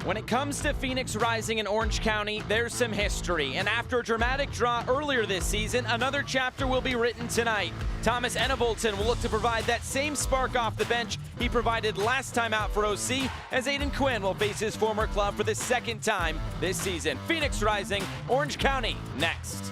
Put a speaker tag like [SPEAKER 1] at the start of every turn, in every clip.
[SPEAKER 1] When it comes to Phoenix Rising in Orange County, there's some history. And after a dramatic draw earlier this season, another chapter will be written tonight. Thomas Enevolton will look to provide that same spark off the bench he provided last time out for OC, as Aiden Quinn will face his former club for the second time this season. Phoenix Rising, Orange County, next.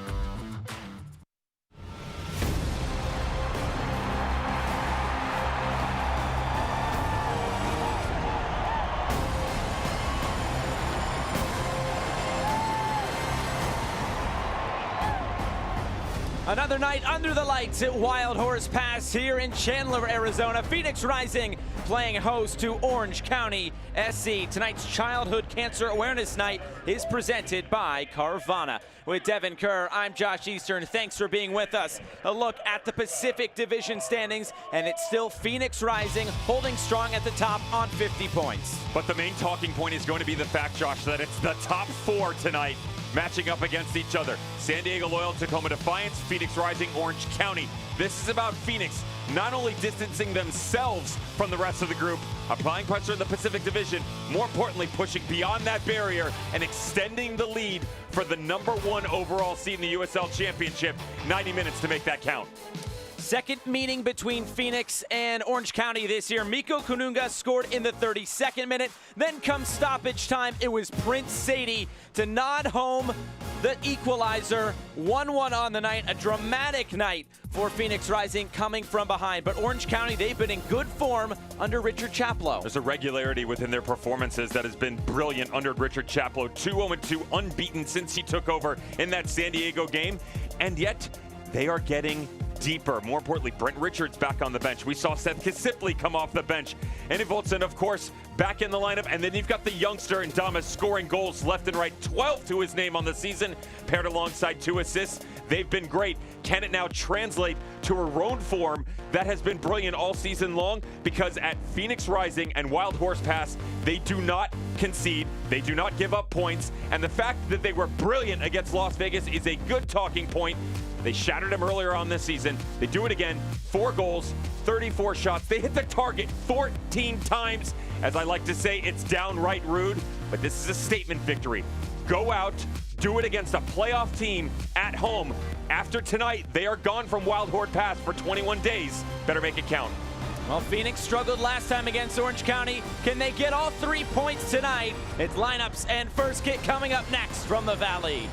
[SPEAKER 1] Another night under the lights at Wild Horse Pass here in Chandler, Arizona. Phoenix Rising playing host to Orange County SC. Tonight's Childhood Cancer Awareness Night is presented by Carvana. With Devin Kerr, I'm Josh Eastern. Thanks for being with us. A look at the Pacific Division standings, and it's still Phoenix Rising holding strong at the top on 50 points.
[SPEAKER 2] But the main talking point is going to be the fact, Josh, that it's the top four tonight matching up against each other. San Diego Loyal, Tacoma Defiance, Phoenix Rising, Orange County. This is about Phoenix not only distancing themselves from the rest of the group, applying pressure in the Pacific Division, more importantly pushing beyond that barrier and extending the lead for the #1 overall seed in the USL Championship. 90 minutes to make that count.
[SPEAKER 1] Second meeting between Phoenix and Orange County this year. Miko Kununga scored in the 32nd minute. Then comes stoppage time. It was Prince Sadie to nod home the equalizer. 1-1 on the night. A dramatic night for Phoenix Rising coming from behind. But Orange County, they've been in good form under Richard Chaplow.
[SPEAKER 2] There's a regularity within their performances that has been brilliant under Richard Chaplow. 2-0-2, unbeaten since he took over in that San Diego game. And yet, they are getting deeper. More importantly, Brent Richards back on the bench. We saw Seth Kisipli come off the bench. And Enevolton, of course, back in the lineup. And then you've got the youngster Ndamas scoring goals left and right. 12 to his name on the season, paired alongside 2 assists. They've been great. Can it now translate to a road form that has been brilliant all season long? Because at Phoenix Rising and Wild Horse Pass, they do not concede. They do not give up points. And the fact that they were brilliant against Las Vegas is a good talking point. They shattered them earlier on this season. They do it again. 4 goals, 34 shots. They hit the target 14 times. As I like to say, it's downright rude, but this is a statement victory. Go out, do it against a playoff team at home. After tonight, they are gone from Wild Horse Pass for 21 days. Better make it count.
[SPEAKER 1] Well, Phoenix struggled last time against Orange County. Can they get all 3 points tonight? It's lineups and first kick coming up next from the Valley.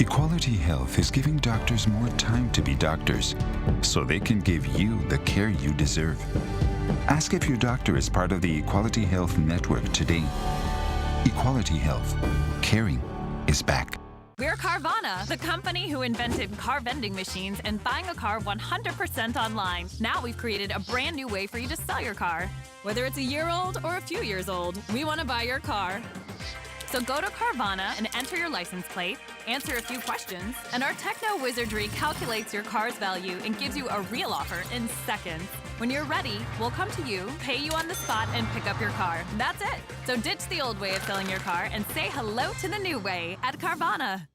[SPEAKER 3] Equality Health is giving doctors more time to be doctors, so they can give you the care you deserve. Ask if your doctor is part of the Equality Health Network today. Equality Health. Caring is back.
[SPEAKER 4] We're Carvana, the company who invented car vending machines and buying a car 100% online. Now we've created a brand new way for you to sell your car. Whether it's a year old or a few years old, we want to buy your car. So go to Carvana and enter your license plate, answer a few questions, and our techno wizardry calculates your car's value and gives you a real offer in seconds. When you're ready, we'll come to you, pay you on the spot, and pick up your car. That's it. So ditch the old way of selling your car and say hello to the new way at Carvana.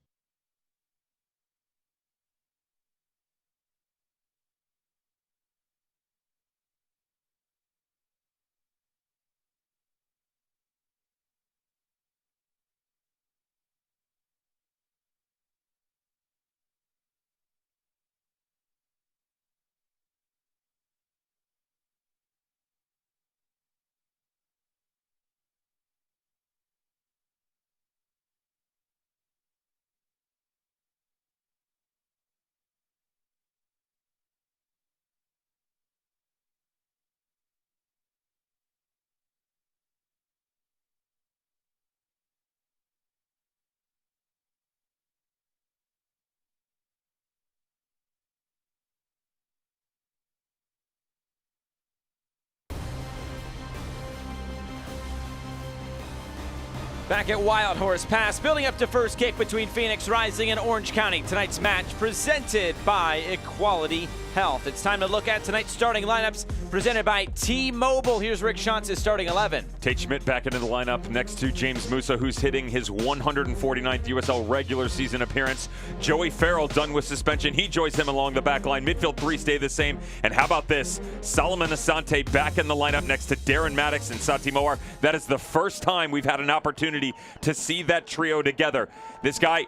[SPEAKER 1] Back at Wild Horse Pass, building up to first kick between Phoenix Rising and Orange County. Tonight's match presented by Equality Health. It's time to look at tonight's starting lineups presented by T-Mobile. Here's Rick Schauntz's starting 11.
[SPEAKER 2] Tate Schmidt back into the lineup next to James Musa, who's hitting his 149th USL regular season appearance. Joey Farrell done with suspension. He joins him along the back line. Midfield three stay the same. And how about this? Solomon Asante back in the lineup next to Darren Maddox and Sati Moar. That is the first time we've had an opportunity to see that trio together. This guy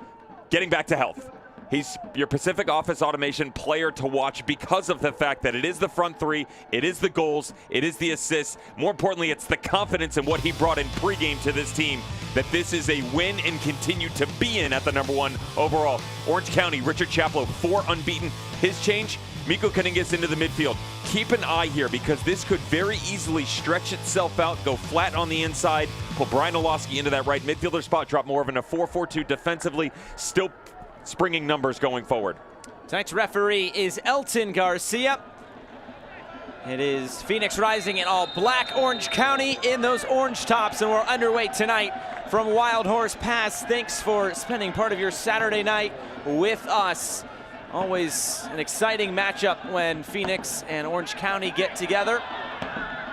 [SPEAKER 2] getting back to health. He's your Pacific Office Automation player to watch because of the fact that it is the front three, it is the goals, it is the assists. More importantly, it's the confidence in what he brought in pregame to this team, that this is a win and continue to be in at the #1 overall. Orange County, Richard Chaplow, 4 unbeaten. His change, Miko Kaningas into the midfield. Keep an eye here because this could very easily stretch itself out, go flat on the inside, pull Brian Olowski into that right midfielder spot, drop more of in a 4-4-2 defensively, still springing numbers going forward.
[SPEAKER 1] Tonight's referee is Elton Garcia. It is Phoenix Rising in all black, Orange County in those orange tops, and we're underway tonight from Wild Horse Pass. Thanks for spending part of your Saturday night with us. Always an exciting matchup when Phoenix and Orange County get together.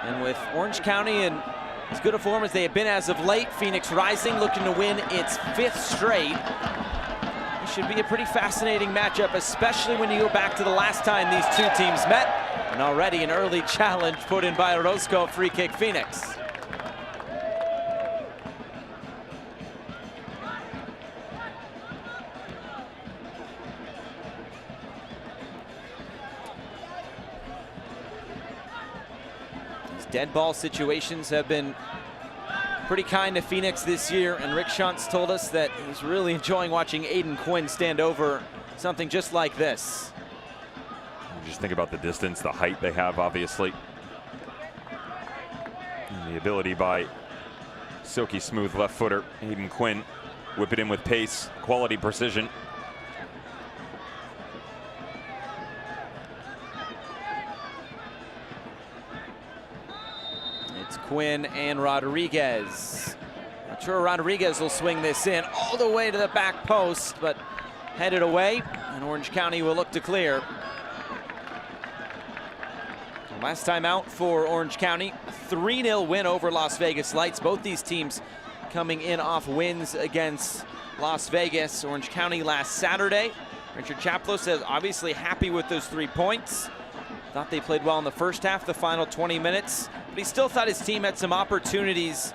[SPEAKER 1] And with Orange County in as good a form as they have been as of late, Phoenix Rising looking to win its 5th straight. Should be a pretty fascinating matchup, especially when you go back to the last time these two teams met. And already an early challenge put in by Orozco, free kick Phoenix. These dead ball situations have been pretty kind to Phoenix this year, and Rick Schaunz told us that he's really enjoying watching Aiden Quinn stand over something just like this.
[SPEAKER 2] Just think about the distance, the height they have, obviously. And the ability by silky smooth left footer, Aiden Quinn, whip it in with pace, quality precision.
[SPEAKER 1] Quinn and Rodriguez. Not sure Rodriguez will swing this in all the way to the back post, but headed away, and Orange County will look to clear. Last time out for Orange County, 3-0 win over Las Vegas Lights. Both these teams coming in off wins against Las Vegas. Orange County last Saturday. Richard Chaplow says obviously happy with those 3 points. Thought they played well in the first half, the final 20 minutes. But he still thought his team had some opportunities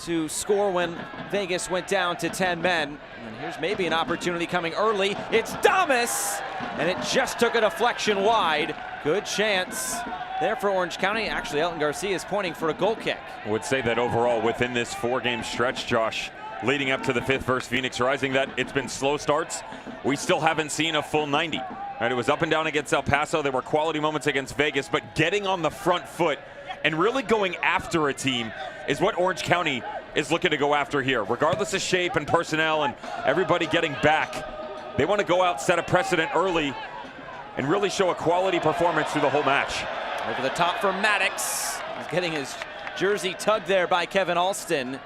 [SPEAKER 1] to score when Vegas went down to 10 men. And here's maybe an opportunity coming early. It's Damas, and it just took a deflection wide. Good chance there for Orange County. Actually, Elton Garcia is pointing for a goal kick.
[SPEAKER 2] I would say that overall within this 4-game stretch, Josh, leading up to the 5th versus Phoenix Rising, that it's been slow starts. We still haven't seen a full 90. Right, it was up and down against El Paso. There were quality moments against Vegas, but getting on the front foot and really going after a team is what Orange County is looking to go after here. Regardless of shape and personnel and everybody getting back, they want to go out, set a precedent early, and really show a quality performance through the whole match.
[SPEAKER 1] Over the top for Maddox. He's getting his jersey tugged there by Kevin Alston.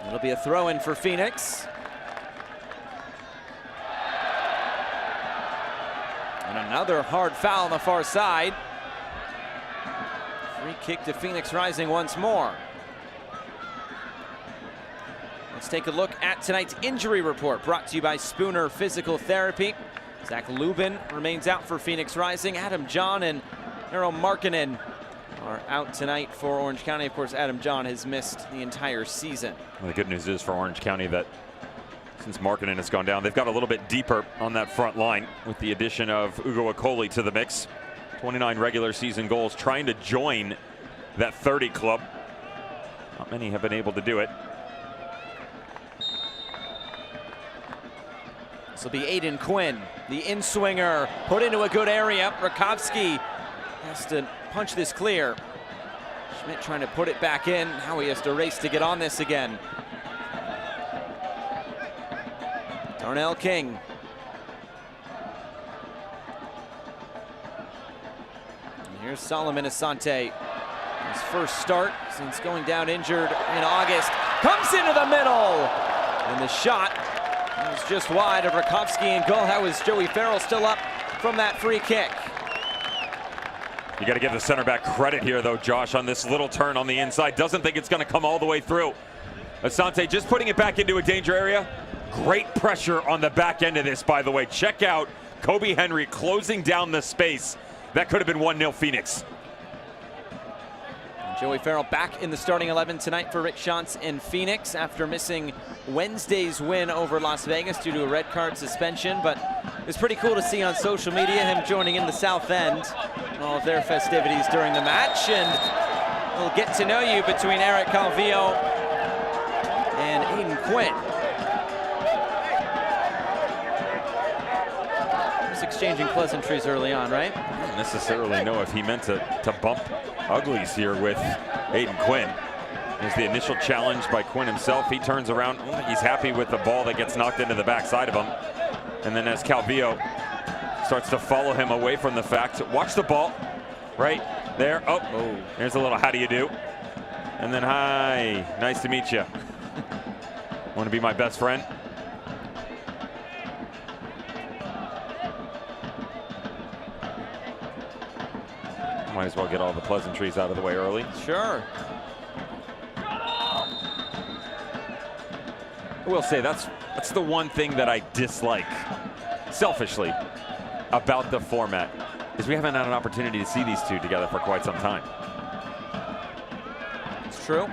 [SPEAKER 1] It'll be a throw-in for Phoenix. And another hard foul on the far side. Free kick to Phoenix Rising once more. Let's take a look at tonight's injury report, brought to you by Spooner Physical Therapy. Zach Lubin remains out for Phoenix Rising. Adam John and Eero Markkanen are out tonight for Orange County. Of course, Adam John has missed the entire season.
[SPEAKER 2] Well, the good news is for Orange County that since Markkanen has gone down, they've got a little bit deeper on that front line with the addition of Ugo Akoli to the mix. 29 regular season goals, trying to join that 30 club. Not many have been able to do it.
[SPEAKER 1] This will be Aiden Quinn, the in-swinger, put into a good area. Rakovsky has to punch this clear. Schmidt trying to put it back in. Now he has to race to get on this again. Darnell King. And here's Solomon Asante. His first start since going down injured in August. comes into the middle. And the shot was just wide of Rakowski and goal. That was Joey Farrell still up from that free kick.
[SPEAKER 2] You got to give the center back credit here, though, Josh, on this little turn on the inside. Doesn't think it's going to come all the way through. Asante just putting it back into a danger area. Great pressure on the back end of this, by the way. Check out Kobe Henry closing down the space. That could have been 1-0 Phoenix.
[SPEAKER 1] Joey Farrell back in the starting 11 tonight for Rick Schantz in Phoenix after missing Wednesday's win over Las Vegas due to a red card suspension. But it's pretty cool to see on social media him joining in the South End, all of their festivities during the match. And we'll get to know you between Eric Calvillo and Aiden Quinn. Just exchanging pleasantries early on, right?
[SPEAKER 2] I don't necessarily know if he meant to bump uglies here with Aiden Quinn. There's the initial challenge by Quinn himself. He turns around. He's happy with the ball that gets knocked into the backside of him. And then as Calvillo starts to follow him away from the fact, watch the ball right there. Oh, there's a little how do you do? And then hi, nice to meet you. Want to be my best friend? Might as well get all the pleasantries out of the way early.
[SPEAKER 1] Sure.
[SPEAKER 2] I will say that's the one thing that I dislike, selfishly, about the format, is we haven't had an opportunity to see these two together for quite some time.
[SPEAKER 1] It's true.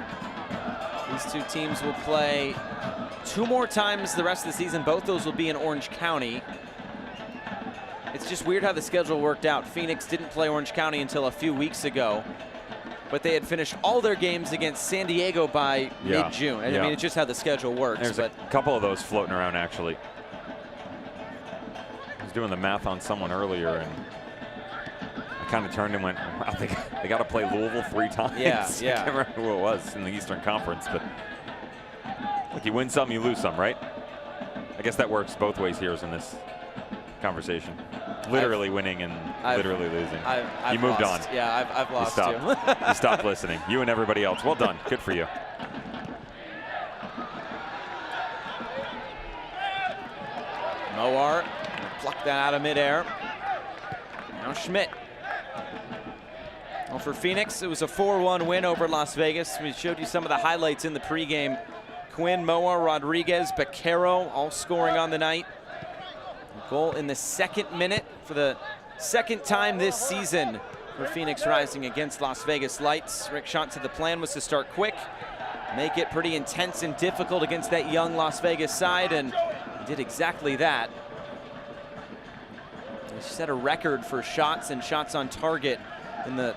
[SPEAKER 1] These two teams will play 2 more times the rest of the season. Both those will be in Orange County. It's just weird how the schedule worked out. Phoenix didn't play Orange County until a few weeks ago, but they had finished all their games against San Diego by mid-June. I mean, it's just how the schedule works.
[SPEAKER 2] There's a couple of those floating around, actually. I was doing the math on someone earlier, and I kind of turned and went, wow, they got to play Louisville 3 times.
[SPEAKER 1] Yeah.
[SPEAKER 2] I can't remember who it was in the Eastern Conference, but like you win some, you lose some, right? I guess that works both ways here in this conversation. Literally winning and literally losing.
[SPEAKER 1] I've
[SPEAKER 2] you moved
[SPEAKER 1] lost.
[SPEAKER 2] on.
[SPEAKER 1] Yeah, I've lost too.
[SPEAKER 2] You stopped listening. You and everybody else. Well done. Good for you.
[SPEAKER 1] Mowar plucked that out of midair. Now Schmidt. Well, for Phoenix, it was a 4-1 win over Las Vegas. We showed you some of the highlights in the pregame. Quinn, Mowar, Rodriguez, Baquero all scoring on the night. Goal in the 2nd minute for the 2nd time this season for Phoenix Rising against Las Vegas Lights. Rick Schantz said the plan was to start quick, make it pretty intense and difficult against that young Las Vegas side, and did exactly that. They set a record for shots and shots on target in the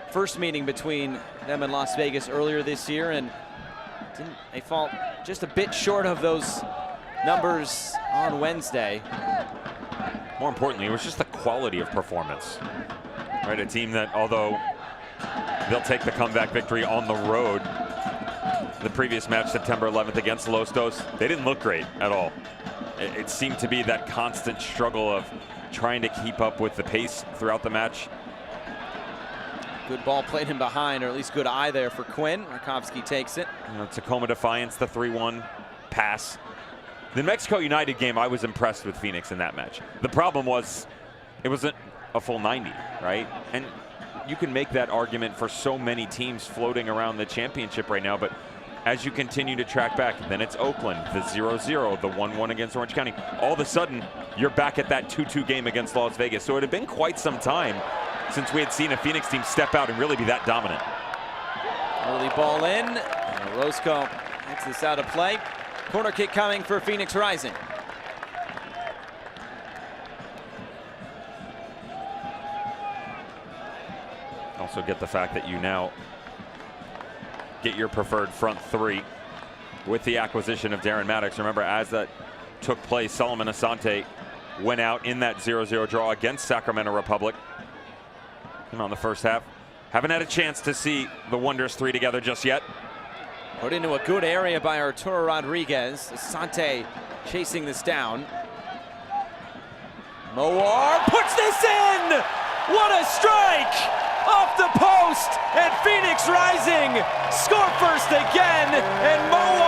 [SPEAKER 1] first meeting between them and Las Vegas earlier this year, and they fall just a bit short of those numbers on Wednesday.
[SPEAKER 2] More importantly, it was just the quality of performance. Right, a team that, although they'll take the comeback victory on the road, the previous match, September 11th against Los Dos, they didn't look great at all. It seemed to be that constant struggle of trying to keep up with the pace throughout the match.
[SPEAKER 1] Good ball played in behind, or at least good eye there for Quinn. Rakowski takes it.
[SPEAKER 2] Tacoma Defiance, the 3-1 pass. The Mexico United game, I was impressed with Phoenix in that match. The problem was it wasn't a full 90, right? And you can make that argument for so many teams floating around the championship right now, but as you continue to track back, then it's Oakland, the 0-0, the 1-1 against Orange County. All of a sudden, you're back at that 2-2 game against Las Vegas. So it had been quite some time since we had seen a Phoenix team step out and really be that dominant.
[SPEAKER 1] Early ball in. Roscoe gets this out of play. Corner kick coming for Phoenix Rising.
[SPEAKER 2] Also get the fact that you now get your preferred front 3 with the acquisition of Darren Maddox. Remember, as that took place, Solomon Asante went out in that 0-0 draw against Sacramento Republic. And on the first half, haven't had a chance to see the Wonders 3 together just yet.
[SPEAKER 1] Put into a good area by Arturo Rodriguez. Asante chasing this down. Mowar puts this in! What a strike! Off the post, and Phoenix Rising score first again, and Mowar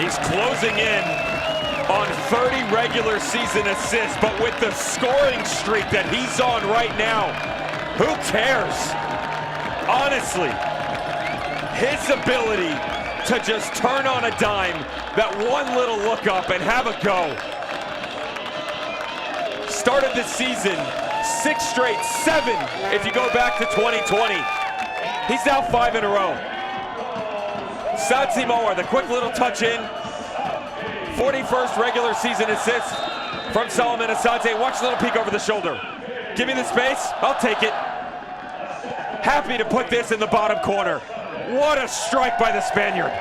[SPEAKER 2] He's closing in on 30 regular season assists, but with the scoring streak that he's on right now, who cares? Honestly, his ability to just turn on a dime, that one little look up and have a go. Started the season 6 straight, 7 if you go back to 2020. He's now 5 in a row. Santi Mawar, the quick little touch in. 41st regular season assist from Solomon Asante. Watch a little peek over the shoulder. Give me the space, I'll take it. Happy to put this in the bottom corner. What a strike by the Spaniard.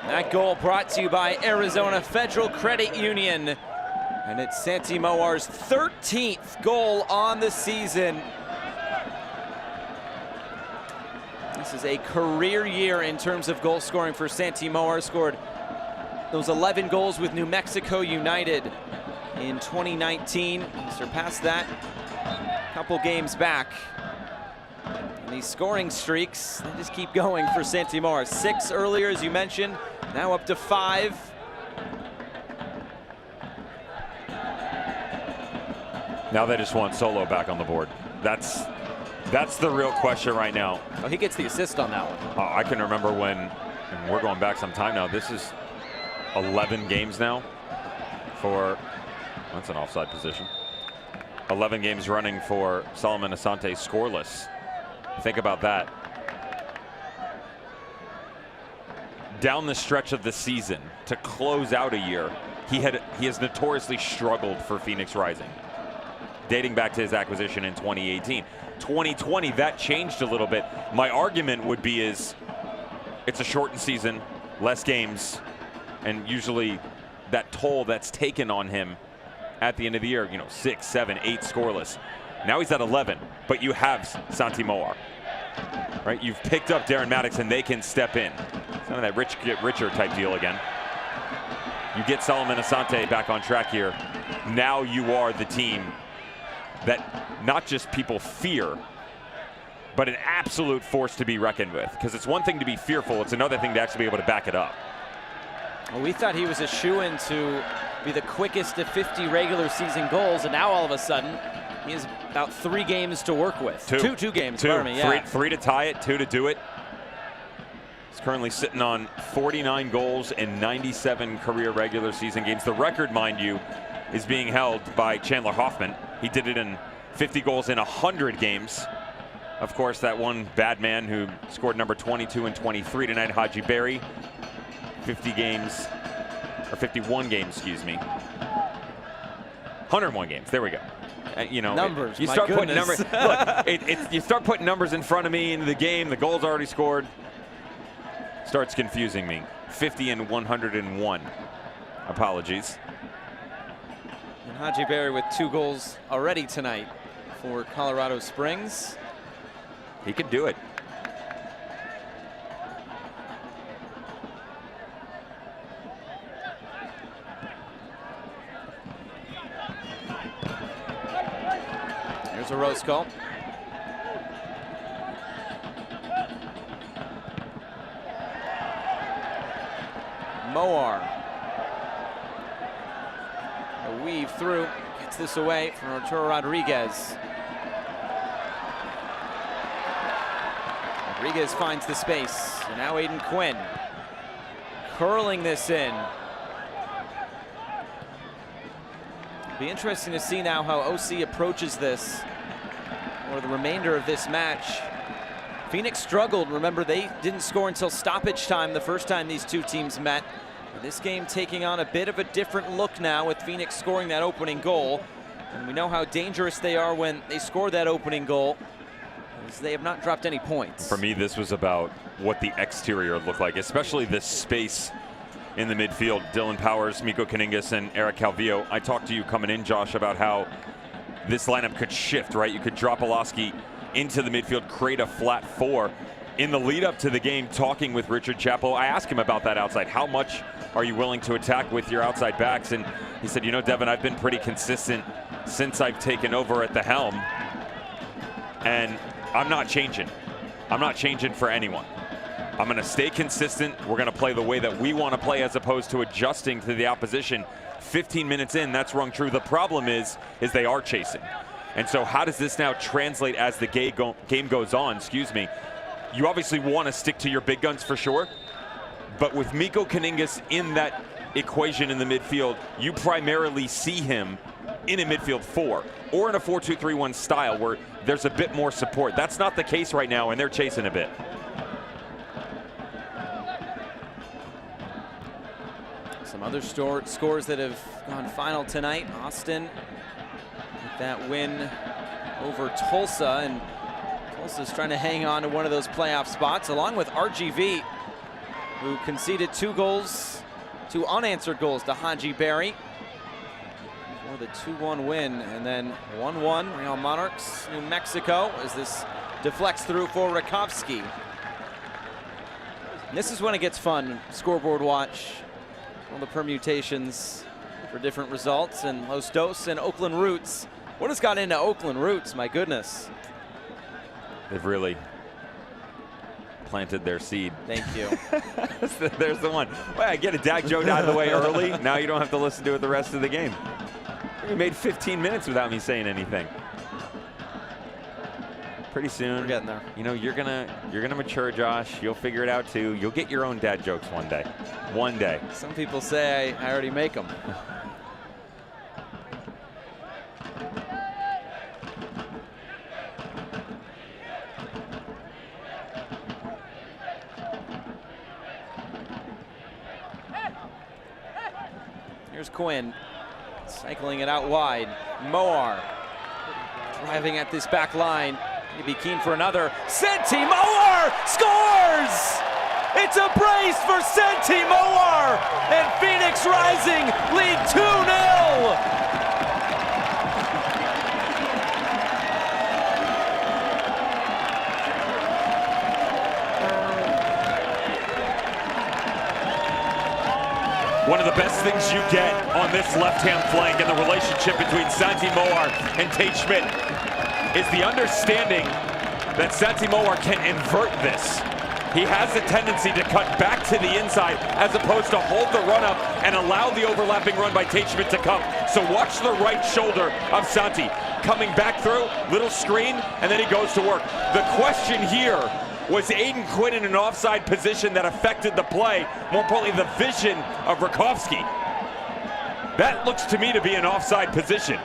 [SPEAKER 1] That goal brought to you by Arizona Federal Credit Union. And it's Santi Mawar's 13th goal on the season. This is a career year in terms of goal scoring for Santi Mawar. Scored those 11 goals with New Mexico United in 2019. He surpassed that a couple games back. And these scoring streaks, they just keep going for Santi Mawar. 6 earlier, as you mentioned, now up to 5.
[SPEAKER 2] Now they just want Solo back on the board. That's the real question right now.
[SPEAKER 1] Oh, he gets the assist on that one.
[SPEAKER 2] I can remember when, and we're going back some time now, this is 11 games now for, that's an offside position. 11 games running for Solomon Asante scoreless. Think about that. Down the stretch of the season to close out a year, he has notoriously struggled for Phoenix Rising, dating back to his acquisition in 2018. 2020, that changed a little bit. My argument would be is it's a shortened season, less games, and usually that toll that's taken on him at the end of the year, 6, 7, 8 scoreless. Now he's at 11, but you have Santi Mawar, right? You've picked up Darren Maddox and they can step in. It's kind of that rich get richer type deal again. You get Solomon Asante back on track here. Now you are the team that not just people fear, but an absolute force to be reckoned with. Because it's one thing to be fearful, it's another thing to actually be able to back it up.
[SPEAKER 1] Well, we thought he was a shoo-in to be the quickest to 50 regular season goals, and now all of a sudden, he has about 3 games to work with. Two games, pardon me, yeah.
[SPEAKER 2] 3 to tie it, 2 to do it. He's currently sitting on 49 goals in 97 career regular season games. The record, mind you, is being held by Chandler Hoffman. He did it in 50 goals in 100 games. Of course, that one bad man who scored number 22 and 23 tonight, Haji Berry. 50 games, or 51 games, excuse me. 101 games, there we go.
[SPEAKER 1] Numbers,
[SPEAKER 2] you start putting numbers. Look, you start putting numbers in front of me into the game, the goal's already scored. Starts confusing me. 50 and 101. Apologies.
[SPEAKER 1] And Haji Berry with 2 goals already tonight for Colorado Springs.
[SPEAKER 2] He could do it.
[SPEAKER 1] Here's a Rose call. Mawar. A weave through, gets this away from Arturo Rodriguez. Rodriguez finds the space, and now Aiden Quinn curling this in. Be interesting to see now how OC approaches this or the remainder of this match. Phoenix struggled. Remember, they didn't score until stoppage time the first time these two teams met. This game taking on a bit of a different look now with Phoenix scoring that opening goal. And we know how dangerous they are when they score that opening goal, as they have not dropped any points.
[SPEAKER 2] For me, this was about what the exterior looked like, especially this space in the midfield. Dylan Powers, Miko Kaningas, and Eric Calvillo. I talked to you coming in, Josh, about how this lineup could shift, right? You could drop Pulaski into the midfield, create a flat 4. In the lead up to the game, talking with Richard Chaplow, I asked him about that outside. How much are you willing to attack with your outside backs? And he said, Devin, I've been pretty consistent since I've taken over at the helm, and I'm not changing. I'm not changing for anyone. I'm going to stay consistent. We're going to play the way that we want to play as opposed to adjusting to the opposition. 15 minutes in, that's rung true. The problem is they are chasing. And so how does this now translate as the game goes on? Excuse me. You obviously want to stick to your big guns for sure. But with Mikko Kaningas in that equation in the midfield, you primarily see him in a midfield 4 or in a 4-2-3-1 style where there's a bit more support. That's not the case right now, and they're chasing a bit.
[SPEAKER 1] Some other scores that have gone final tonight. Austin with that win over Tulsa, and Tulsa's trying to hang on to one of those playoff spots, along with RGV, who conceded 2 unanswered goals to Haji Berry for the 2-1 win, and then 1-1 Real Monarchs, New Mexico, as this deflects through for Rakowski. This is when it gets fun. Scoreboard watch, all the permutations for different results, and Los Dos and Oakland Roots. What has got into Oakland Roots? My goodness.
[SPEAKER 2] They've really planted their seed.
[SPEAKER 1] Thank you.
[SPEAKER 2] There's the one. Well, I get a Dak joke out of the way early. Now you don't have to listen to it the rest of the game. You made 15 minutes without me saying anything. Pretty soon,
[SPEAKER 1] we're getting there.
[SPEAKER 2] You know, you're gonna mature, Josh. You'll figure it out too. You'll get your own dad jokes one day. One day.
[SPEAKER 1] Some people say I already make them. Here's Quinn, cycling it out wide. Moar driving at this back line. He'd be keen for another. Senti Moar scores! It's a brace for Senti Moar, and Phoenix Rising lead 2-0.
[SPEAKER 2] One of the best things you get on this left-hand flank and the relationship between Santi Moar and Tate Schmidt is the understanding that Santi Moar can invert this. He has a tendency to cut back to the inside as opposed to hold the run up and allow the overlapping run by Tate Schmidt to come. So watch the right shoulder of Santi coming back through, little screen, and then he goes to work. The question here was Aiden Quinn in an offside position that affected the play, more importantly the vision of Rakowski. That looks to me to be an offside position.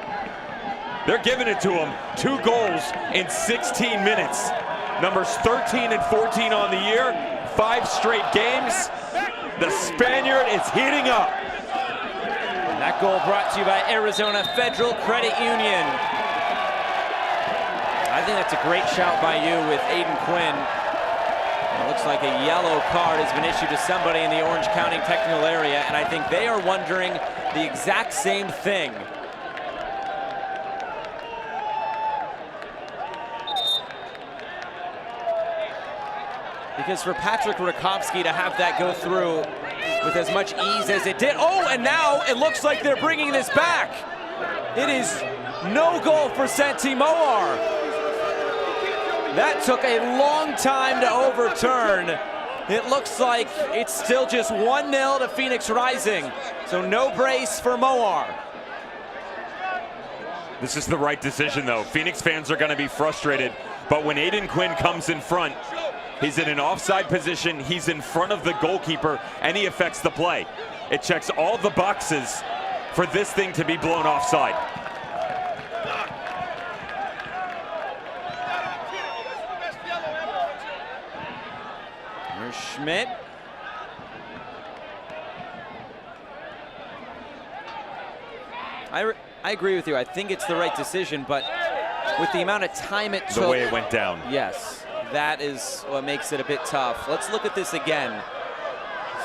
[SPEAKER 2] They're giving it to him. 2 goals in 16 minutes. Numbers 13 and 14 on the year, 5 straight games. The Spaniard is heating up.
[SPEAKER 1] And that goal brought to you by Arizona Federal Credit Union. I think that's a great shout by you with Aiden Quinn. It looks like a yellow card has been issued to somebody in the Orange County technical area, and I think they are wondering the exact same thing. Because for Patrick Rakowski to have that go through with as much ease as it did. Oh, and now it looks like they're bringing this back. It is no goal for Senti Moar. That took a long time to overturn. It looks like it's still just 1-0 to Phoenix Rising. So no brace for Moar.
[SPEAKER 2] This is the right decision though. Phoenix fans are going to be frustrated, but when Aiden Quinn comes in front, he's in an offside position, he's in front of the goalkeeper, and he affects the play. It checks all the boxes for this thing to be blown offside.
[SPEAKER 1] Here's Schmidt. I agree with you. I think it's the right decision, but with the amount of time it took.
[SPEAKER 2] The way it went down.
[SPEAKER 1] Yes, that is what makes it a bit tough. Let's look at this again.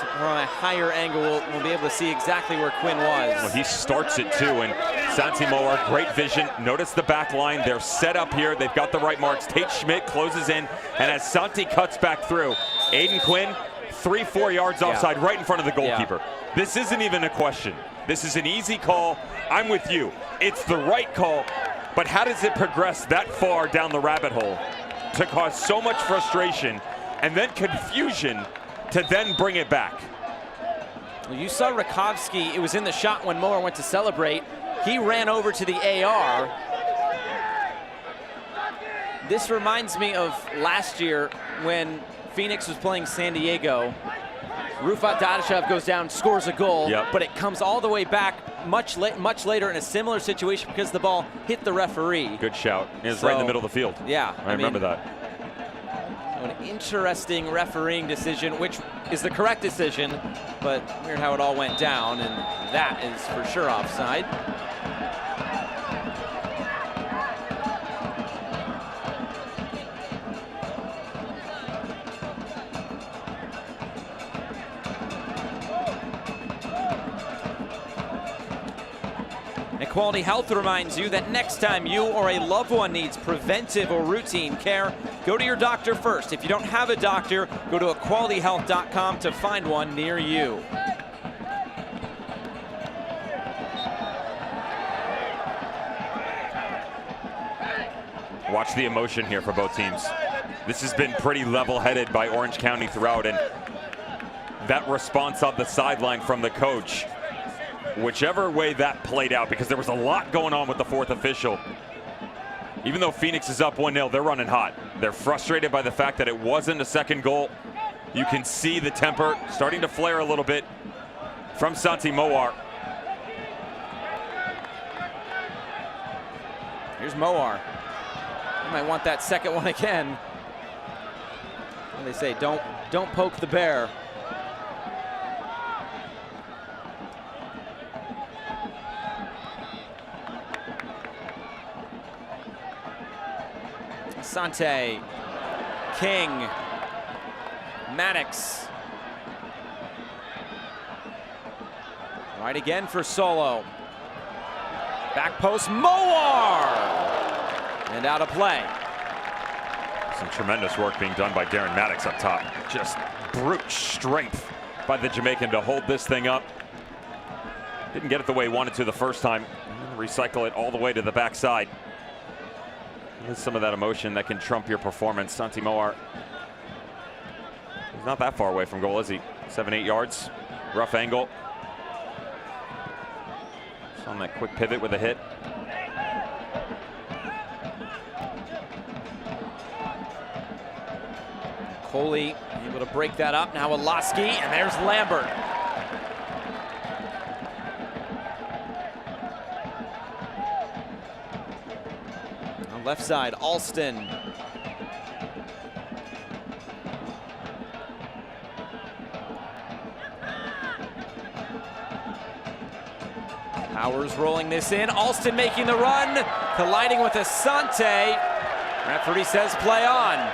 [SPEAKER 1] So from a higher angle, we'll be able to see exactly where Quinn was.
[SPEAKER 2] Well, he starts it too, and Santi Moar, great vision. Notice the back line. They're set up here. They've got the right marks. Tate Schmidt closes in, and as Santi cuts back through, Aiden Quinn, 3-4 yards offside, right in front of the goalkeeper.
[SPEAKER 1] Yeah.
[SPEAKER 2] This isn't even a question. This is an easy call. I'm with you. It's the right call, but how does it progress that far down the rabbit hole to cause so much frustration and then confusion to then bring it back.
[SPEAKER 1] Well, you saw Rakovsky, it was in the shot when Mowar went to celebrate. He ran over to the AR. This reminds me of last year when Phoenix was playing San Diego. Rufat Dadashev goes down, scores a goal, but it comes all the way back much later in a similar situation because the ball hit the referee.
[SPEAKER 2] Good shout. It was right in the middle of the field.
[SPEAKER 1] Yeah.
[SPEAKER 2] I remember that.
[SPEAKER 1] An interesting refereeing decision, which is the correct decision, but weird how it all went down, and that is for sure offside. Quality Health reminds you that next time you or a loved one needs preventive or routine care, go to your doctor first. If you don't have a doctor, go to equalityhealth.com to find one near you.
[SPEAKER 2] Watch the emotion here for both teams. This has been pretty level-headed by Orange County throughout, and that response on the sideline from the coach, whichever way that played out, because there was a lot going on with the fourth official. Even though Phoenix is up 1-0, they're running hot. They're frustrated by the fact that it wasn't a second goal. You can see the temper starting to flare a little bit from Santi Mowar.
[SPEAKER 1] Here's Mowar. He might want that second one again. What do they say? Don't poke the bear. Sante, King, Maddox. Right again for Solo. Back post, Mowar! And out of play.
[SPEAKER 2] Some tremendous work being done by Darren Maddox up top. Just brute strength by the Jamaican to hold this thing up. Didn't get it the way he wanted to the first time. Recycle it all the way to the backside. There's some of that emotion that can trump your performance. Santi Mowar, he's not that far away from goal, is he? 7-8 yards, rough angle. Just on that quick pivot with a hit.
[SPEAKER 1] Coley able to break that up. Now Woloski, and there's Lambert. On left side, Alston. Powers rolling this in. Alston making the run, colliding with Asante. Referee says play on.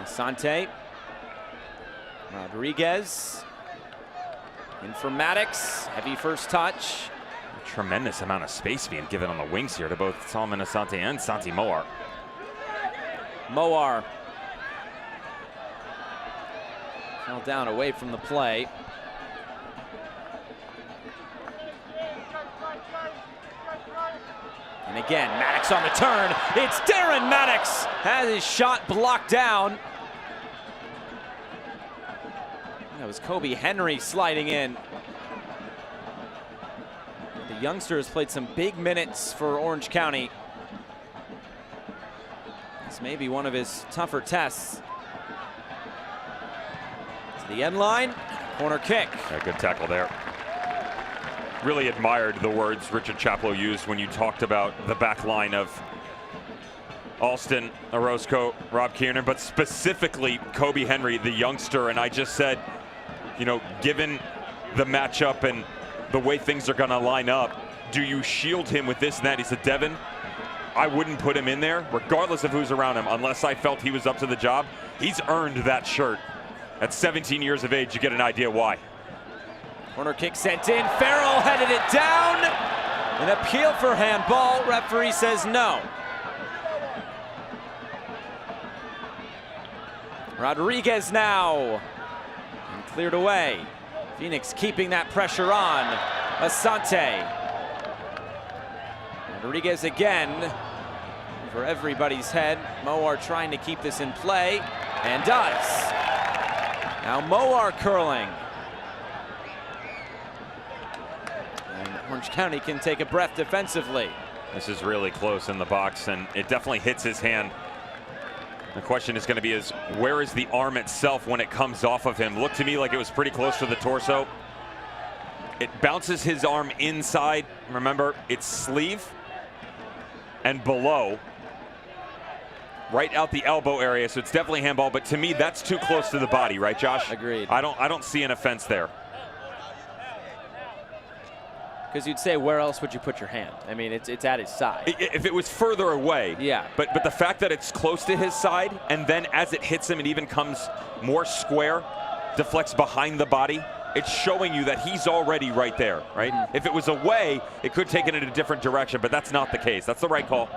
[SPEAKER 1] Asante. Rodriguez. In for Maddox. Heavy first touch.
[SPEAKER 2] A tremendous amount of space being given on the wings here to both Solomon Asante and Santi Mowar.
[SPEAKER 1] Mowar. Fell down away from the play. And again, Maddox on the turn. It's Darren Maddox. Has his shot blocked down. That was Kobe Henry sliding in. The youngster has played some big minutes for Orange County. This may be one of his tougher tests. To the end line, corner kick.
[SPEAKER 2] Yeah, good tackle there. Really admired the words Richard Chaplow used when you talked about the back line of Alston, Orozco, Rob Kiernan, but specifically Kobe Henry, the youngster. And I just said, you know, given the matchup and the way things are going to line up, do you shield him with this and that? He said, Devin, I wouldn't put him in there, regardless of who's around him, unless I felt he was up to the job. He's earned that shirt. At 17 years of age, you get an idea why.
[SPEAKER 1] Corner kick sent in. Farrell headed it down. An appeal for handball. Referee says no. Rodriguez now. And cleared away. Phoenix keeping that pressure on. Asante. Rodriguez again. For everybody's head. Moar trying to keep this in play. And does. Now Moar curling. And Orange County can take a breath defensively.
[SPEAKER 2] This is really close in the box, and it definitely hits his hand. The question is going to be where is the arm itself when it comes off of him? Looked to me like it was pretty close to the torso. It bounces his arm inside. Remember, it's sleeve and below, right out the elbow area, so it's definitely handball, but to me, that's too close to the body, right, Josh?
[SPEAKER 1] Agreed.
[SPEAKER 2] I don't see an offense there.
[SPEAKER 1] Because you'd say, where else would you put your hand? I mean, it's at his side.
[SPEAKER 2] If it was further away.
[SPEAKER 1] Yeah.
[SPEAKER 2] But the fact that it's close to his side, and then as it hits him, it even comes more square, deflects behind the body, it's showing you that he's already right there, right? Mm-hmm. If it was away, it could take it in a different direction, but that's not the case. That's the right call.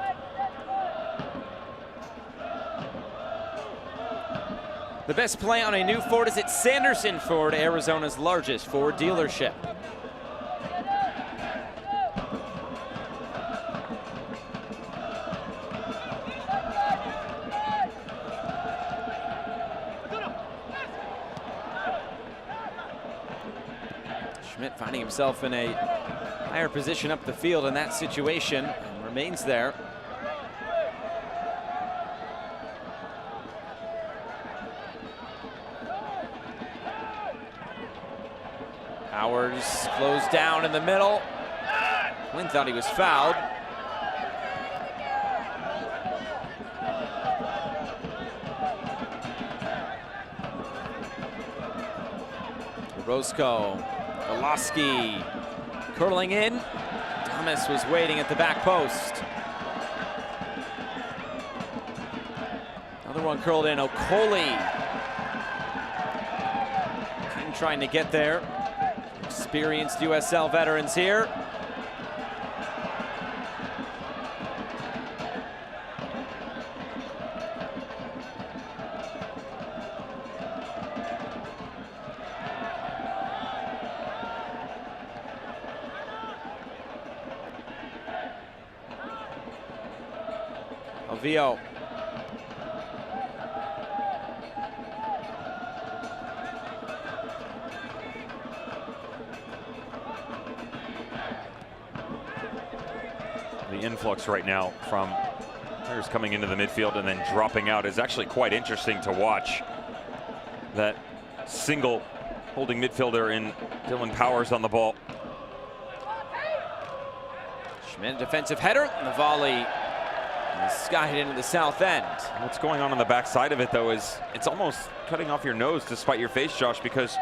[SPEAKER 1] The best play on a new Ford is at Sanderson Ford, Arizona's largest Ford dealership. Schmidt finding himself in a higher position up the field in that situation and remains there. Powers closed down in the middle. Quinn thought he was fouled. Roscoe, Golosky curling in. Thomas was waiting at the back post. Another one curled in, Okoli. King trying to get there. Experienced USL veterans here. Alvio.
[SPEAKER 2] The influx right now from players coming into the midfield and then dropping out is actually quite interesting to watch. That single holding midfielder in Dylan Powers on the ball.
[SPEAKER 1] Schmidt, defensive header, and the volley skied into the south end.
[SPEAKER 2] What's going on the back side of it, though, is it's almost cutting off your nose despite your face, Josh, because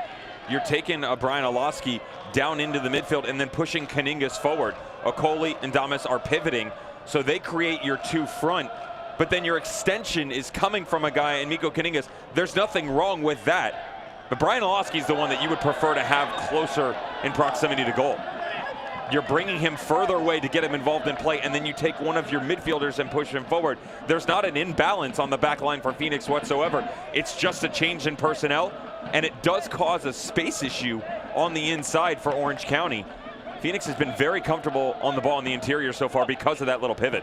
[SPEAKER 2] you're taking Brian Olowski down into the midfield and then pushing Kaningas forward. Okoli and Damas are pivoting, so they create your two front, but then your extension is coming from a guy in Mikko Kaningas. There's nothing wrong with that, but Brian Olowski is the one that you would prefer to have closer in proximity to goal. You're bringing him further away to get him involved in play, and then you take one of your midfielders and push him forward. There's not an imbalance on the back line for Phoenix whatsoever. It's just a change in personnel, and it does cause a space issue on the inside for Orange County. Phoenix has been very comfortable on the ball in the interior so far because of that little pivot.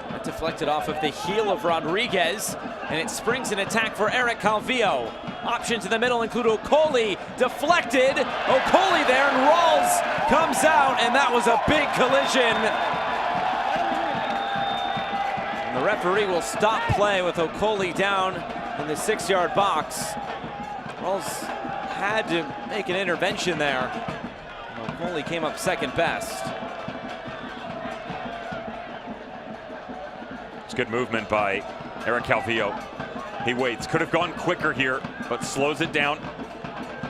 [SPEAKER 1] That deflected off of the heel of Rodriguez, and it springs an attack for Eric Calvillo. Options in the middle include Okoli, deflected. Okoli there, and Rawls comes out, and that was a big collision. And the referee will stop play with Okoli down in the 6-yard box. Rawls had to make an intervention there. Okoli came up second best.
[SPEAKER 2] It's good movement by Eric Calvillo. He waits, could have gone quicker here, but slows it down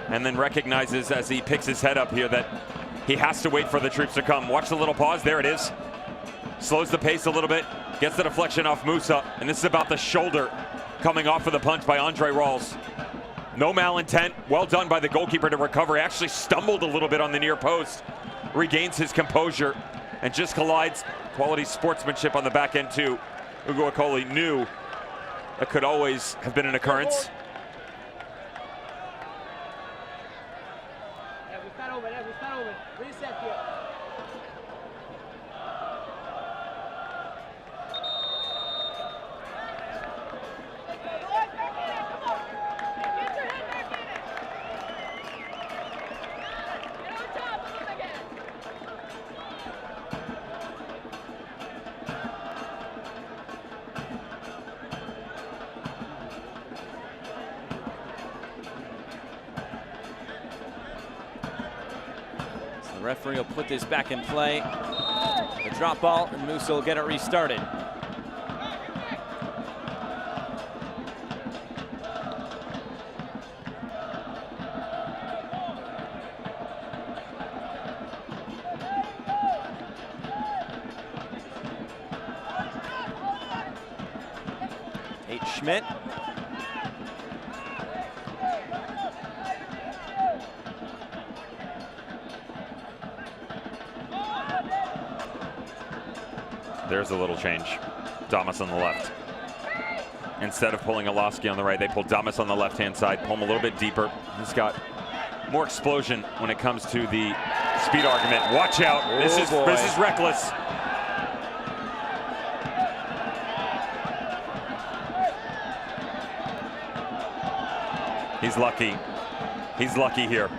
[SPEAKER 2] and then recognizes as he picks his head up here that he has to wait for the troops to come. Watch the little pause, there it is. Slows the pace a little bit, gets the deflection off Musa, and this is about the shoulder coming off of the punch by Andre Rawls. No malintent, well done by the goalkeeper to recover. He actually stumbled a little bit on the near post, regains his composure, and just collides. Quality sportsmanship on the back end too Ugo Akoli knew that could always have been an occurrence.
[SPEAKER 1] The referee will put this back in play. The drop ball, and Musa will get it restarted. Tate Schmidt.
[SPEAKER 2] There's a little change. Damas on the left. Instead of pulling Oloski on the right, they pull Damas on the left-hand side, pull him a little bit deeper. He's got more explosion when it comes to the speed argument. Watch out.
[SPEAKER 1] Oh,
[SPEAKER 2] this is reckless. He's lucky. He's lucky here.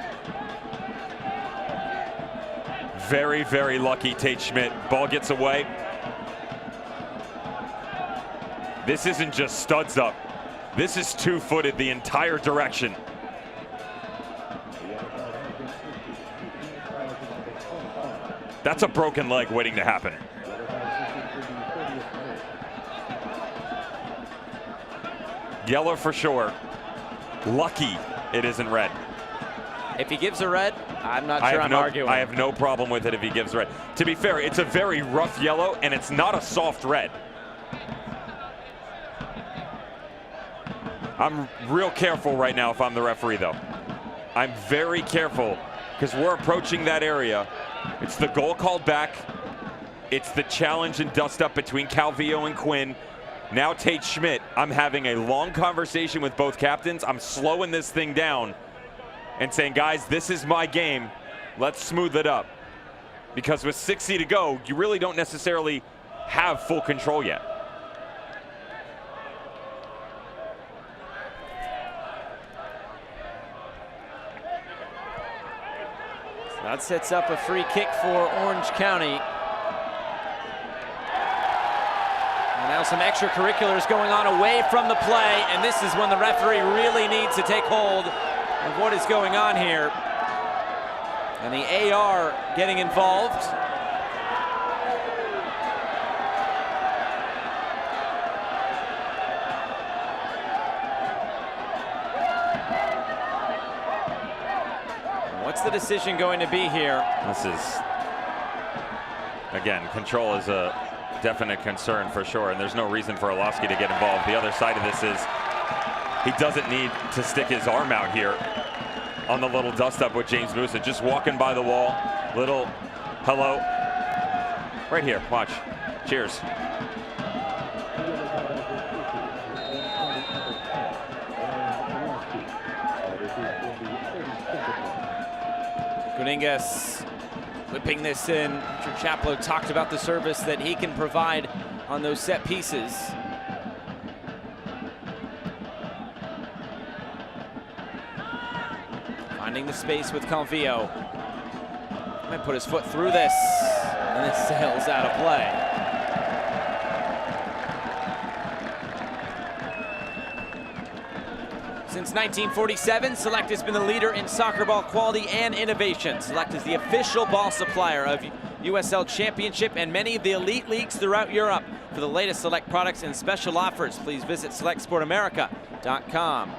[SPEAKER 2] Very, very lucky, Tate Schmidt. Ball gets away. This isn't just studs up. This is two-footed the entire direction. That's a broken leg waiting to happen. Yellow for sure. Lucky it isn't red.
[SPEAKER 1] If he gives a red, I'm not sure I'm arguing.
[SPEAKER 2] I have no problem with it if he gives red. To be fair, it's a very rough yellow, and it's not a soft red. I'm real careful right now if I'm the referee, though. I'm very careful because we're approaching that area. It's the goal called back. It's the challenge and dust up between Calvillo and Quinn. Now Tate Schmidt. I'm having a long conversation with both captains. I'm slowing this thing down and saying, guys, this is my game. Let's smooth it up. Because with 60 to go, you really don't necessarily have full control yet.
[SPEAKER 1] That sets up a free kick for Orange County. And now some extracurriculars going on away from the play, and this is when the referee really needs to take hold of what is going on here. And the AR getting involved. What's the decision going to be here?
[SPEAKER 2] This is, again, control is a definite concern for sure, and there's no reason for Oloski to get involved. The other side of this is he doesn't need to stick his arm out here on the little dust-up with James Musa. Just walking by the wall, little hello. Right here, watch. Cheers.
[SPEAKER 1] Guningas whipping this in. Richard Chaplow talked about the service that he can provide on those set pieces. Finding the space with Calvillo. Might put his foot through this, and this sails out of play. Since 1947, Select has been the leader in soccer ball quality and innovation. Select is the official ball supplier of USL Championship and many of the elite leagues throughout Europe. For the latest Select products and special offers, please visit SelectSportAmerica.com.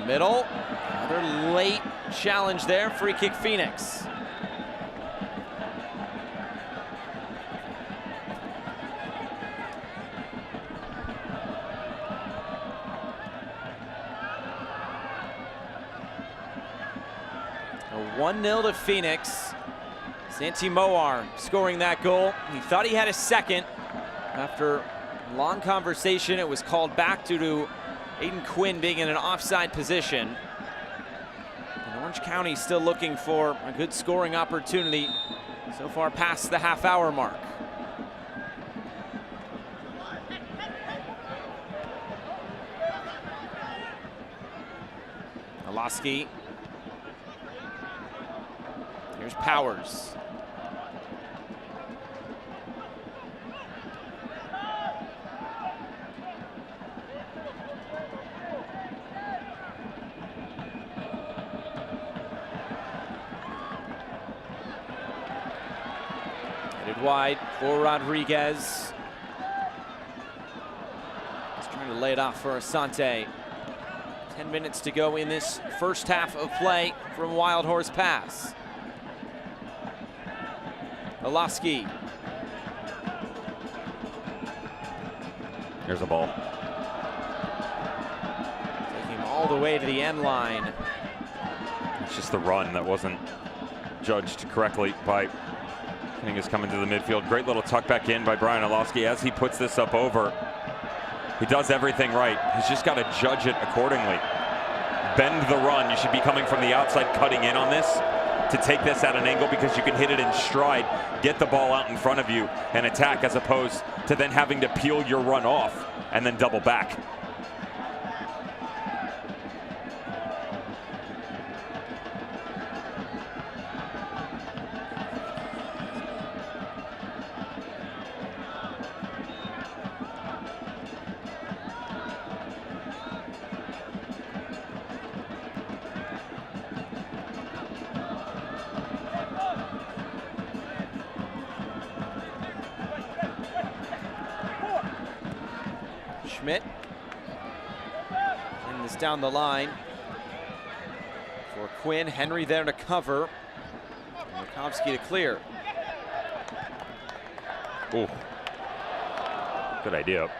[SPEAKER 1] Middle, Another late challenge there, free kick Phoenix. A 1-0 to Phoenix. Santi Moar scoring that goal. He thought he had a second. After a long conversation, it was called back due to Aiden Quinn being in an offside position. And Orange County still looking for a good scoring opportunity so far past the half-hour mark. Oloski. Here's Powers. Headed wide for Rodriguez. He's trying to lay it off for Asante. 10 minutes to go in this first half of play from Wild Horse Pass. Oloski.
[SPEAKER 2] Here's a ball.
[SPEAKER 1] Taking him all the way to the end line.
[SPEAKER 2] It's just the run that wasn't judged correctly by Kuningas coming to the midfield. Great little tuck back in by Brian Oloski as he puts this up over. He does everything right. He's just got to judge it accordingly. Bend the run. You should be coming from the outside, cutting in on this to take this at an angle because you can hit it in stride, get the ball out in front of you and attack, as opposed to then having to peel your run off and then double back.
[SPEAKER 1] Schmidt. And this down the line for Quinn. Henry there to cover. And Rakowski to clear.
[SPEAKER 2] Ooh. Good idea. It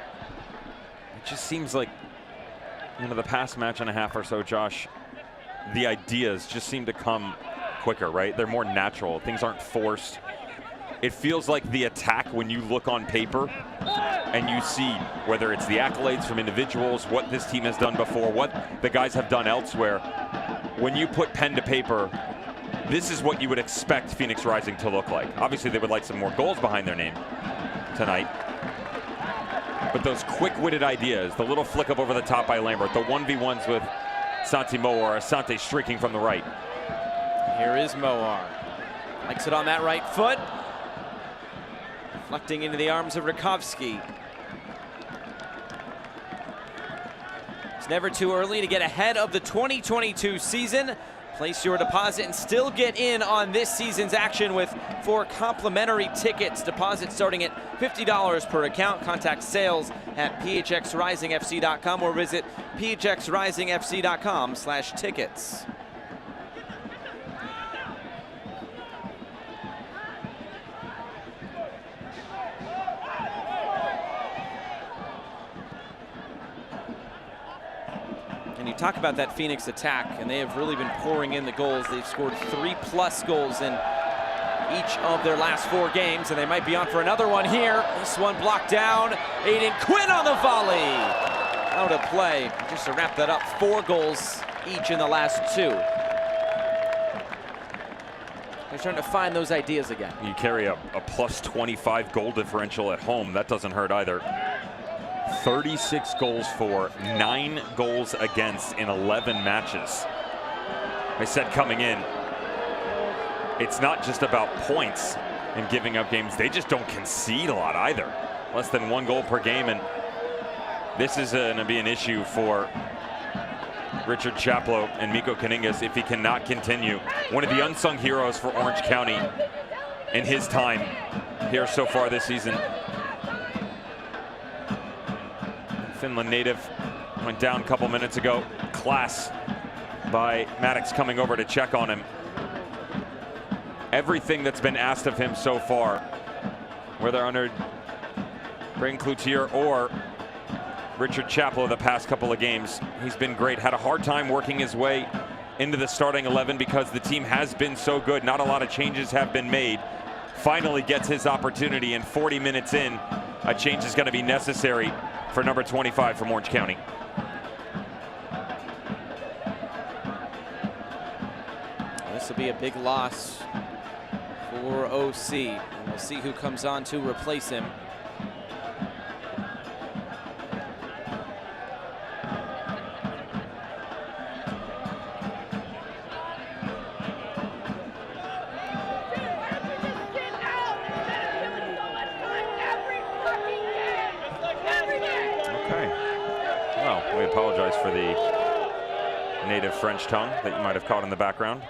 [SPEAKER 2] just seems like, you know, the past match and a half or so, Josh, the ideas just seem to come quicker, right? They're more natural. Things aren't forced. It feels like the attack, when you look on paper and you see whether it's the accolades from individuals, what this team has done before, what the guys have done elsewhere, when you put pen to paper, this is what you would expect Phoenix Rising to look like. Obviously, they would like some more goals behind their name tonight. But those quick-witted ideas, the little flick up over the top by Lambert, the 1v1s with Santi Moar, Asante streaking from the right.
[SPEAKER 1] Here is Moar. Likes it on that right foot. Deflecting into the arms of Rakowski. It's never too early to get ahead of the 2022 season. Place your deposit and still get in on this season's action with 4 complimentary tickets. Deposit starting at $50 per account. Contact sales at phxrisingfc.com or visit phxrisingfc.com/tickets. And you talk about that Phoenix attack, and they have really been pouring in the goals. They've scored 3+ goals in each of their last 4 games, and they might be on for another one here. This one blocked down. Aiden Quinn on the volley. Out of play. Just to wrap that up, 4 goals each in the last 2. They're starting to find those ideas again.
[SPEAKER 2] You carry a plus 25 goal differential at home. That doesn't hurt either. 36 goals for, 9 goals against in 11 matches. I said coming in, it's not just about points and giving up games. They just don't concede a lot either. Less than 1 goal per game, and this is going to be an issue for Richard Chaplow and Mikko Kuningas if he cannot continue. One of the unsung heroes for Orange County in his time here so far this season. Finland native went down a couple minutes ago. Class by Maddox coming over to check on him. Everything that's been asked of him so far, whether under Braden Cloutier or Richard Chaplow the past couple of games, he's been great. Had a hard time working his way into the starting 11 because the team has been so good. Not a lot of changes have been made. Finally gets his opportunity, and 40 minutes in, a change is going to be necessary for number 25 from Orange County.
[SPEAKER 1] This will be a big loss for OC. And we'll see who comes on to replace him.
[SPEAKER 2] We apologize for the native French tongue that you might have caught in the background.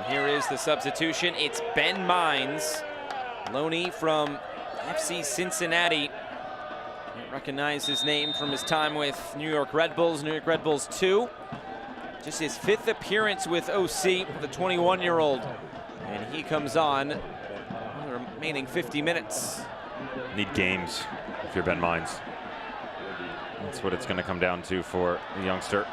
[SPEAKER 1] Here is the substitution. It's Ben Mines, loanee from FC Cincinnati. Can't recognize his name from his time with New York Red Bulls, New York Red Bulls 2. Just his 5th appearance with OC, the 21-year-old. And he comes on the remaining 50 minutes.
[SPEAKER 2] Need games if you're Ben Mines. That's what it's going to come down to for the youngster.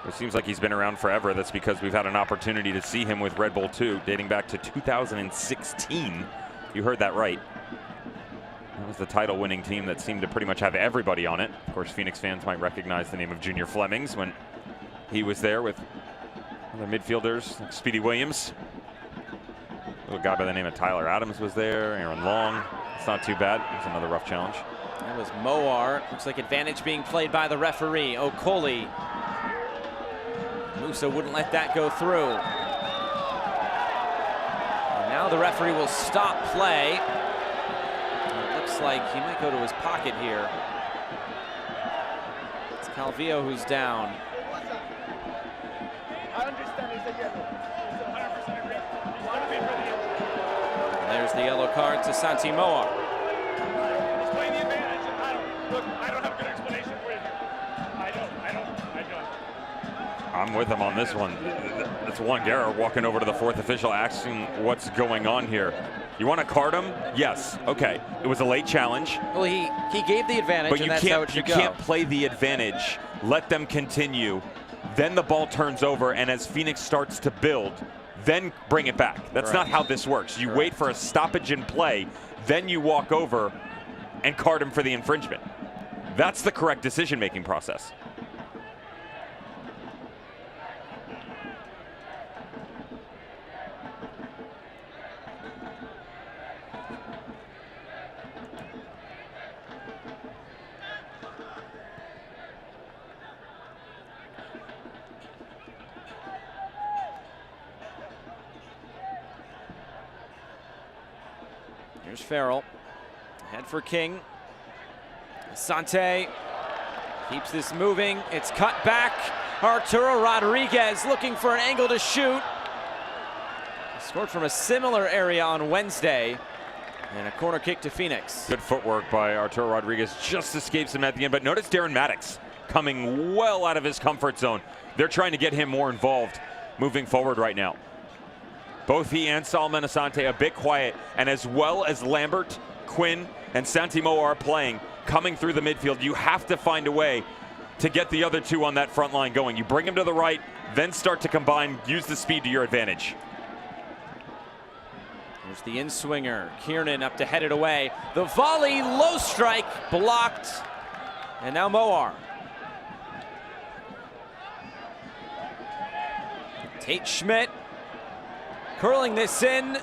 [SPEAKER 2] It seems like he's been around forever. That's because we've had an opportunity to see him with Red Bull 2 dating back to 2016. You heard that right. That was the title-winning team that seemed to pretty much have everybody on it. Of course, Phoenix fans might recognize the name of Junior Flemings when he was there with other midfielders like Speedy Williams. A little guy by the name of Tyler Adams was there. Aaron Long. It's not too bad. It's another rough challenge.
[SPEAKER 1] That was Moar. Looks like advantage being played by the referee, Okoli. Musa wouldn't let that go through. And now the referee will stop play. It looks like he might go to his pocket here. It's Calvillo who's down. And there's the yellow card to Santi Moar.
[SPEAKER 2] I'm with him on this one. It's Juan Guerra walking over to the 4th official asking what's going on here. You want to card him? Yes. Okay. It was a late challenge.
[SPEAKER 1] Well, he gave the advantage,
[SPEAKER 2] but
[SPEAKER 1] and that's how it should go.
[SPEAKER 2] You can't play the advantage. Let them continue. Then the ball turns over, and as Phoenix starts to build, then bring it back. That's not how this works. You wait for a stoppage in play, then you walk over and card him for the infringement. That's the correct decision-making process.
[SPEAKER 1] Here's Farrell. Head for King. Asante keeps this moving. It's cut back. Arturo Rodriguez looking for an angle to shoot. He scored from a similar area on Wednesday. And a corner kick to Phoenix.
[SPEAKER 2] Good footwork by Arturo Rodriguez. Just escapes him at the end. But notice Darren Maddox coming well out of his comfort zone. They're trying to get him more involved moving forward right now. Both he and Solomon Asante a bit quiet, and as well as Lambert, Quinn, and Santi Moar are playing, coming through the midfield, you have to find a way to get the other two on that front line going. You bring them to the right, then start to combine, use the speed to your advantage.
[SPEAKER 1] There's the in-swinger. Kiernan up to head it away. The volley, low strike, blocked. And now Moar. Tate Schmidt curling this in.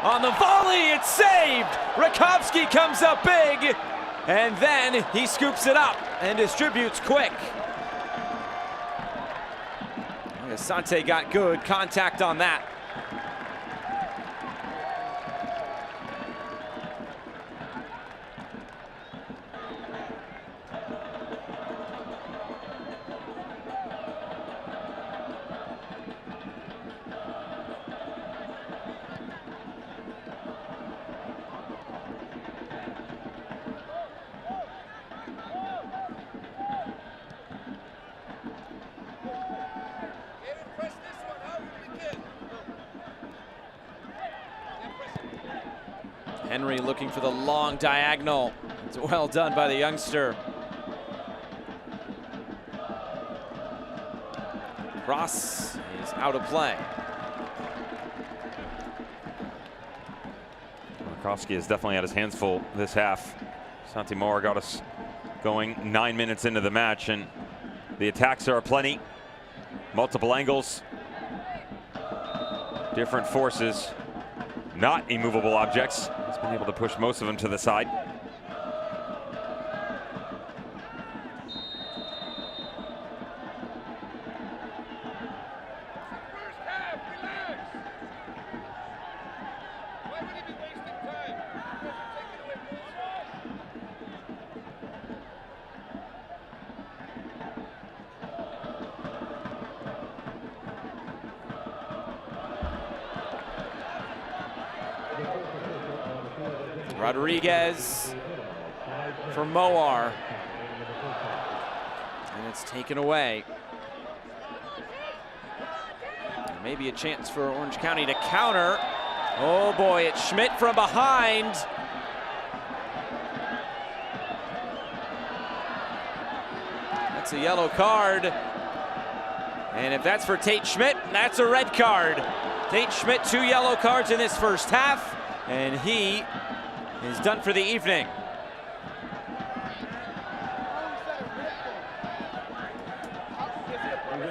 [SPEAKER 1] On the volley, it's saved! Rakowski comes up big, and then he scoops it up and distributes quick. Asante got good contact on that. Henry looking for the long diagonal. It's well done by the youngster. Cross is out of play.
[SPEAKER 2] Rakowski has definitely had his hands full this half. Santi Moar got us going 9 minutes into the match, and the attacks are aplenty. Multiple angles, different forces, not immovable objects. He's been able to push most of them to the side.
[SPEAKER 1] Rodriguez for Moar. And it's taken away. Maybe a chance for Orange County to counter. Oh boy, it's Schmidt from behind. That's a yellow card. And if that's for Tate Schmidt, that's a red card. Tate Schmidt, 2 yellow cards in this first half, and he is done for the evening.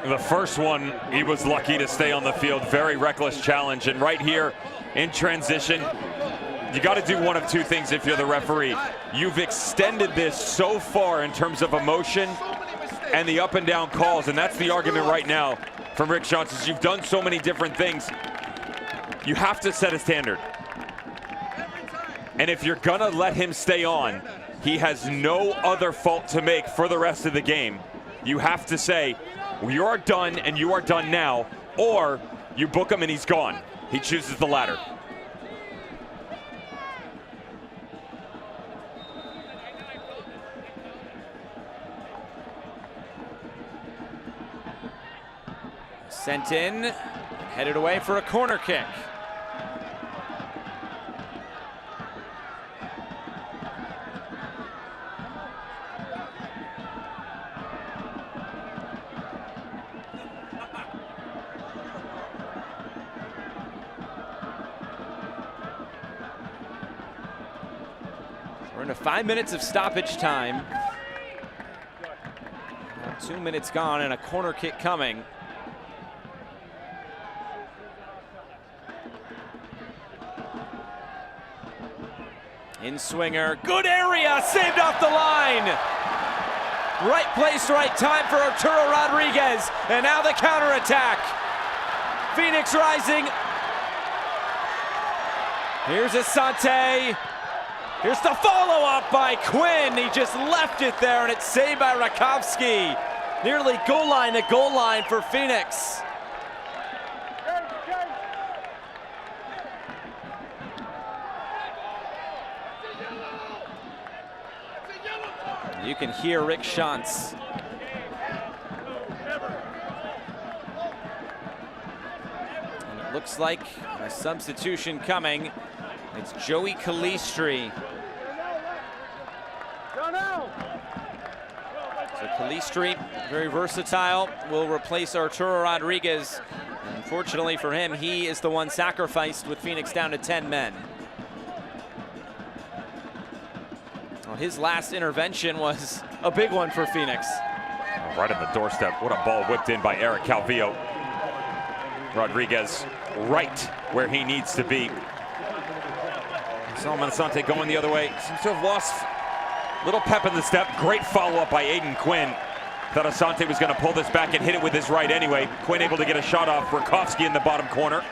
[SPEAKER 2] The first one, he was lucky to stay on the field. Very reckless challenge. And right here in transition, you got to do one of 2 things if you're the referee. You've extended this so far in terms of emotion and the up and down calls. And that's the argument right now from Rick Schantz. You've done so many different things. You have to set a standard. And if you're gonna let him stay on, he has no other fault to make for the rest of the game. You have to say, you are done and you are done now, or you book him and he's gone. He chooses the latter.
[SPEAKER 1] Sent in, headed away for a corner kick. We're into 5 minutes of stoppage time. Now 2 minutes gone and a corner kick coming. In swinger, good area, saved off the line. Right place, right time for Arturo Rodriguez. And now the counterattack. Phoenix rising. Here's Asante. Here's the follow-up by Quinn. He just left it there, and it's saved by Rakowski. Nearly goal line to goal line for Phoenix. You can hear Rick Schantz. And it looks like a substitution coming. It's Joey Calistri. So Calistri, very versatile, will replace Arturo Rodriguez. Unfortunately for him, he is the one sacrificed with Phoenix down to 10 men. Well, his last intervention was a big one for Phoenix.
[SPEAKER 2] Right on the doorstep. What a ball whipped in by Eric Calvillo. Rodriguez right where he needs to be. Solomon Asante going the other way. Seems to have lost a little pep in the step. Great follow-up by Aiden Quinn. Thought Asante was going to pull this back and hit it with his right anyway. Quinn able to get a shot off. Rakowski in the bottom corner.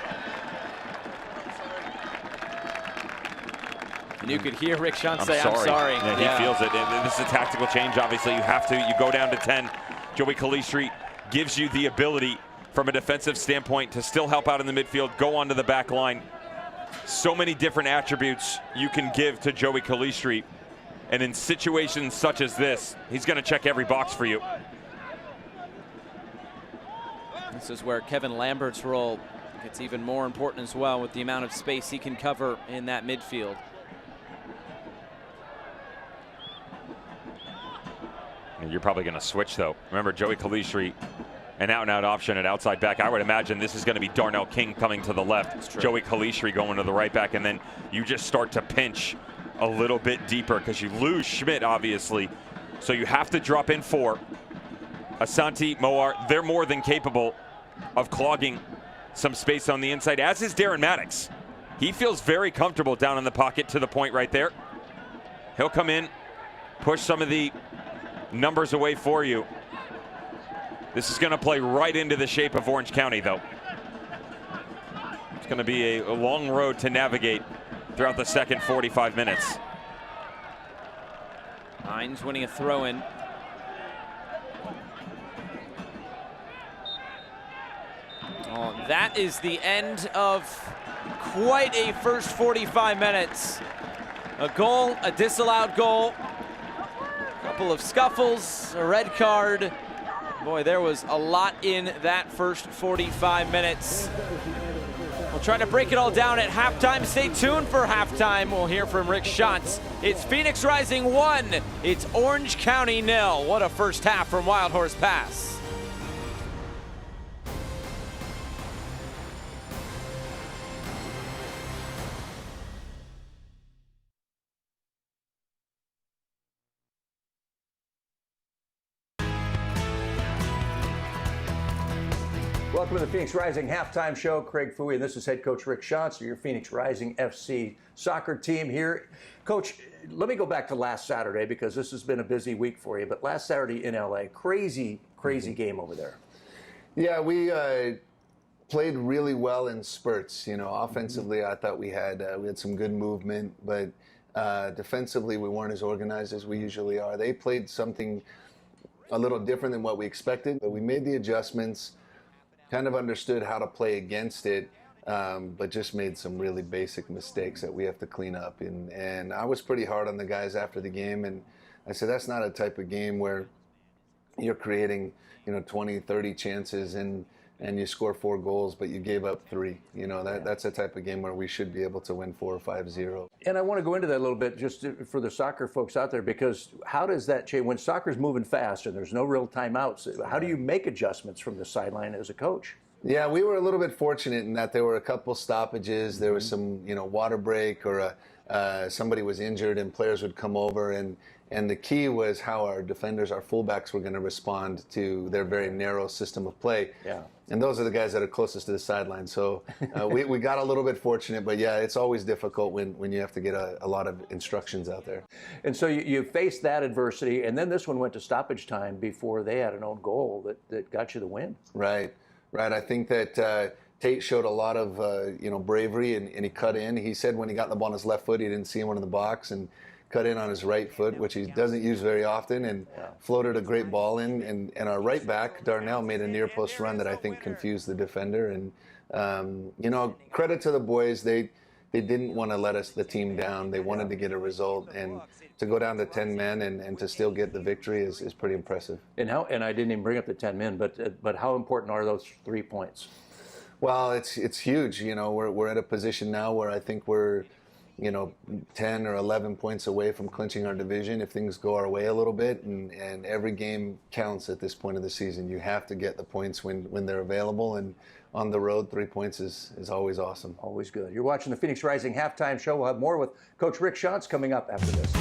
[SPEAKER 1] And you could hear Rick Schantz say, I'm sorry.
[SPEAKER 2] Yeah, he feels it. This is a tactical change, obviously. You have to. You go down to 10. Joey Calistri gives you the ability from a defensive standpoint to still help out in the midfield, go onto the back line. So many different attributes you can give to Joey Calistri. And in situations such as this, he's going to check every box for you.
[SPEAKER 1] This is where Kevin Lambert's role gets even more important as well, with the amount of space he can cover in that midfield.
[SPEAKER 2] You're probably going to switch, though. Remember, Joey Kalishri, an out-and-out option at outside back. I would imagine this is going to be Darnell King coming to the left, Joey Kalishri going to the right back, and then you just start to pinch a little bit deeper because you lose Schmidt, obviously. So you have to drop in 4. Asante, Moar, they're more than capable of clogging some space on the inside, as is Darren Maddox. He feels very comfortable down in the pocket to the point right there. He'll come in, push some of the numbers away for you. This is going to play right into the shape of Orange County, though. It's going to be a long road to navigate throughout the second 45 minutes.
[SPEAKER 1] Hines winning a throw-in. Oh, that is the end of quite a first 45 minutes. A goal, a disallowed goal, a couple of scuffles, a red card. Boy, there was a lot in that first 45 minutes. We'll try to break it all down at halftime. Stay tuned for halftime. We'll hear from Rick Schantz. It's Phoenix Rising 1. It's Orange County 0. What a first half from Wild Horse Pass.
[SPEAKER 5] Welcome to the Phoenix Rising halftime show. Craig Fouhy, and this is head coach Rick Schantz, your Phoenix Rising FC soccer team here. Coach, let me go back to last Saturday because this has been a busy week for you. But last Saturday in LA, crazy game over there.
[SPEAKER 6] Yeah, we played really well in spurts. You know, offensively, I thought we had some good movement, but defensively, we weren't as organized as we usually are. They played something a little different than what we expected, but we made the adjustments. Kind of understood how to play against it, but just made some really basic mistakes that we have to clean up. And I was pretty hard on the guys after the game, and I said that's not a type of game where you're creating, 20, 30 chances and you score 4 goals, but you gave up 3. That's a type of game where we should be able to win 4 or 5-0.
[SPEAKER 5] And I want to go into that a little bit just for the soccer folks out there, because how does that change when soccer's moving fast and there's no real timeouts? How do you make adjustments from the sideline as a coach?
[SPEAKER 6] Yeah, we were a little bit fortunate in that there were a couple stoppages. There was some, water break, or somebody was injured and players would come over. And the key was how our defenders, our fullbacks, were going to respond to their very narrow system of play.
[SPEAKER 5] Yeah.
[SPEAKER 6] And those are the guys that are closest to the sideline. So we got a little bit fortunate, but yeah, it's always difficult when you have to get a lot of instructions out there.
[SPEAKER 5] And so you faced that adversity, and then this one went to stoppage time before they had an own goal that got you the win.
[SPEAKER 6] Right. I think that Tate showed a lot of bravery, and he cut in. He said when he got the ball on his left foot, he didn't see anyone in the box, and cut in on his right foot, which he doesn't use very often, and floated a great ball in. And our right back, Darnell, made a near post run that I think confused the defender. And credit to the boys, they didn't want to let the team down. They wanted to get a result, and to go down to 10 men and to still get the victory is pretty impressive.
[SPEAKER 5] And I didn't even bring up the 10 men, but how important are those 3 points?
[SPEAKER 6] Well, it's huge. We're at a position now where I think we're 10 or 11 points away from clinching our division if things go our way a little bit, and every game counts at this point of the season. You have to get the points when they're available, and on the road, 3 points is always awesome.
[SPEAKER 5] Always good. You're watching the Phoenix Rising halftime show. We'll have more with Coach Rick Schantz coming up after this.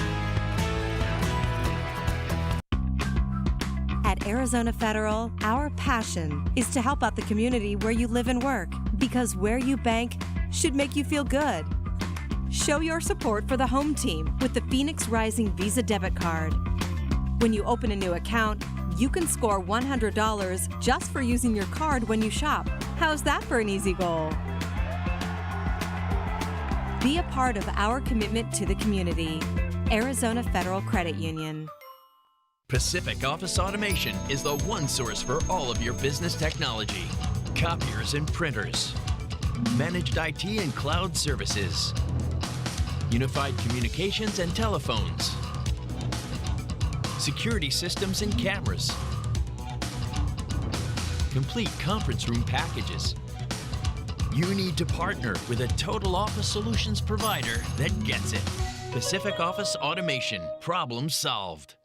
[SPEAKER 7] At Arizona Federal, our passion is to help out the community where you live and work, because where you bank should make you feel good. Show your support for the home team with the Phoenix Rising Visa debit card. When you open a new account, you can score $100 just for using your card when you shop. How's that for an easy goal? Be a part of our commitment to the community. Arizona Federal Credit Union.
[SPEAKER 8] Pacific Office Automation is the one source for all of your business technology. Copiers and printers. Managed IT and cloud services. Unified communications and telephones. Security systems and cameras. Complete conference room packages. You need to partner with a total office solutions provider that gets it. Pacific Office Automation. Problem solved.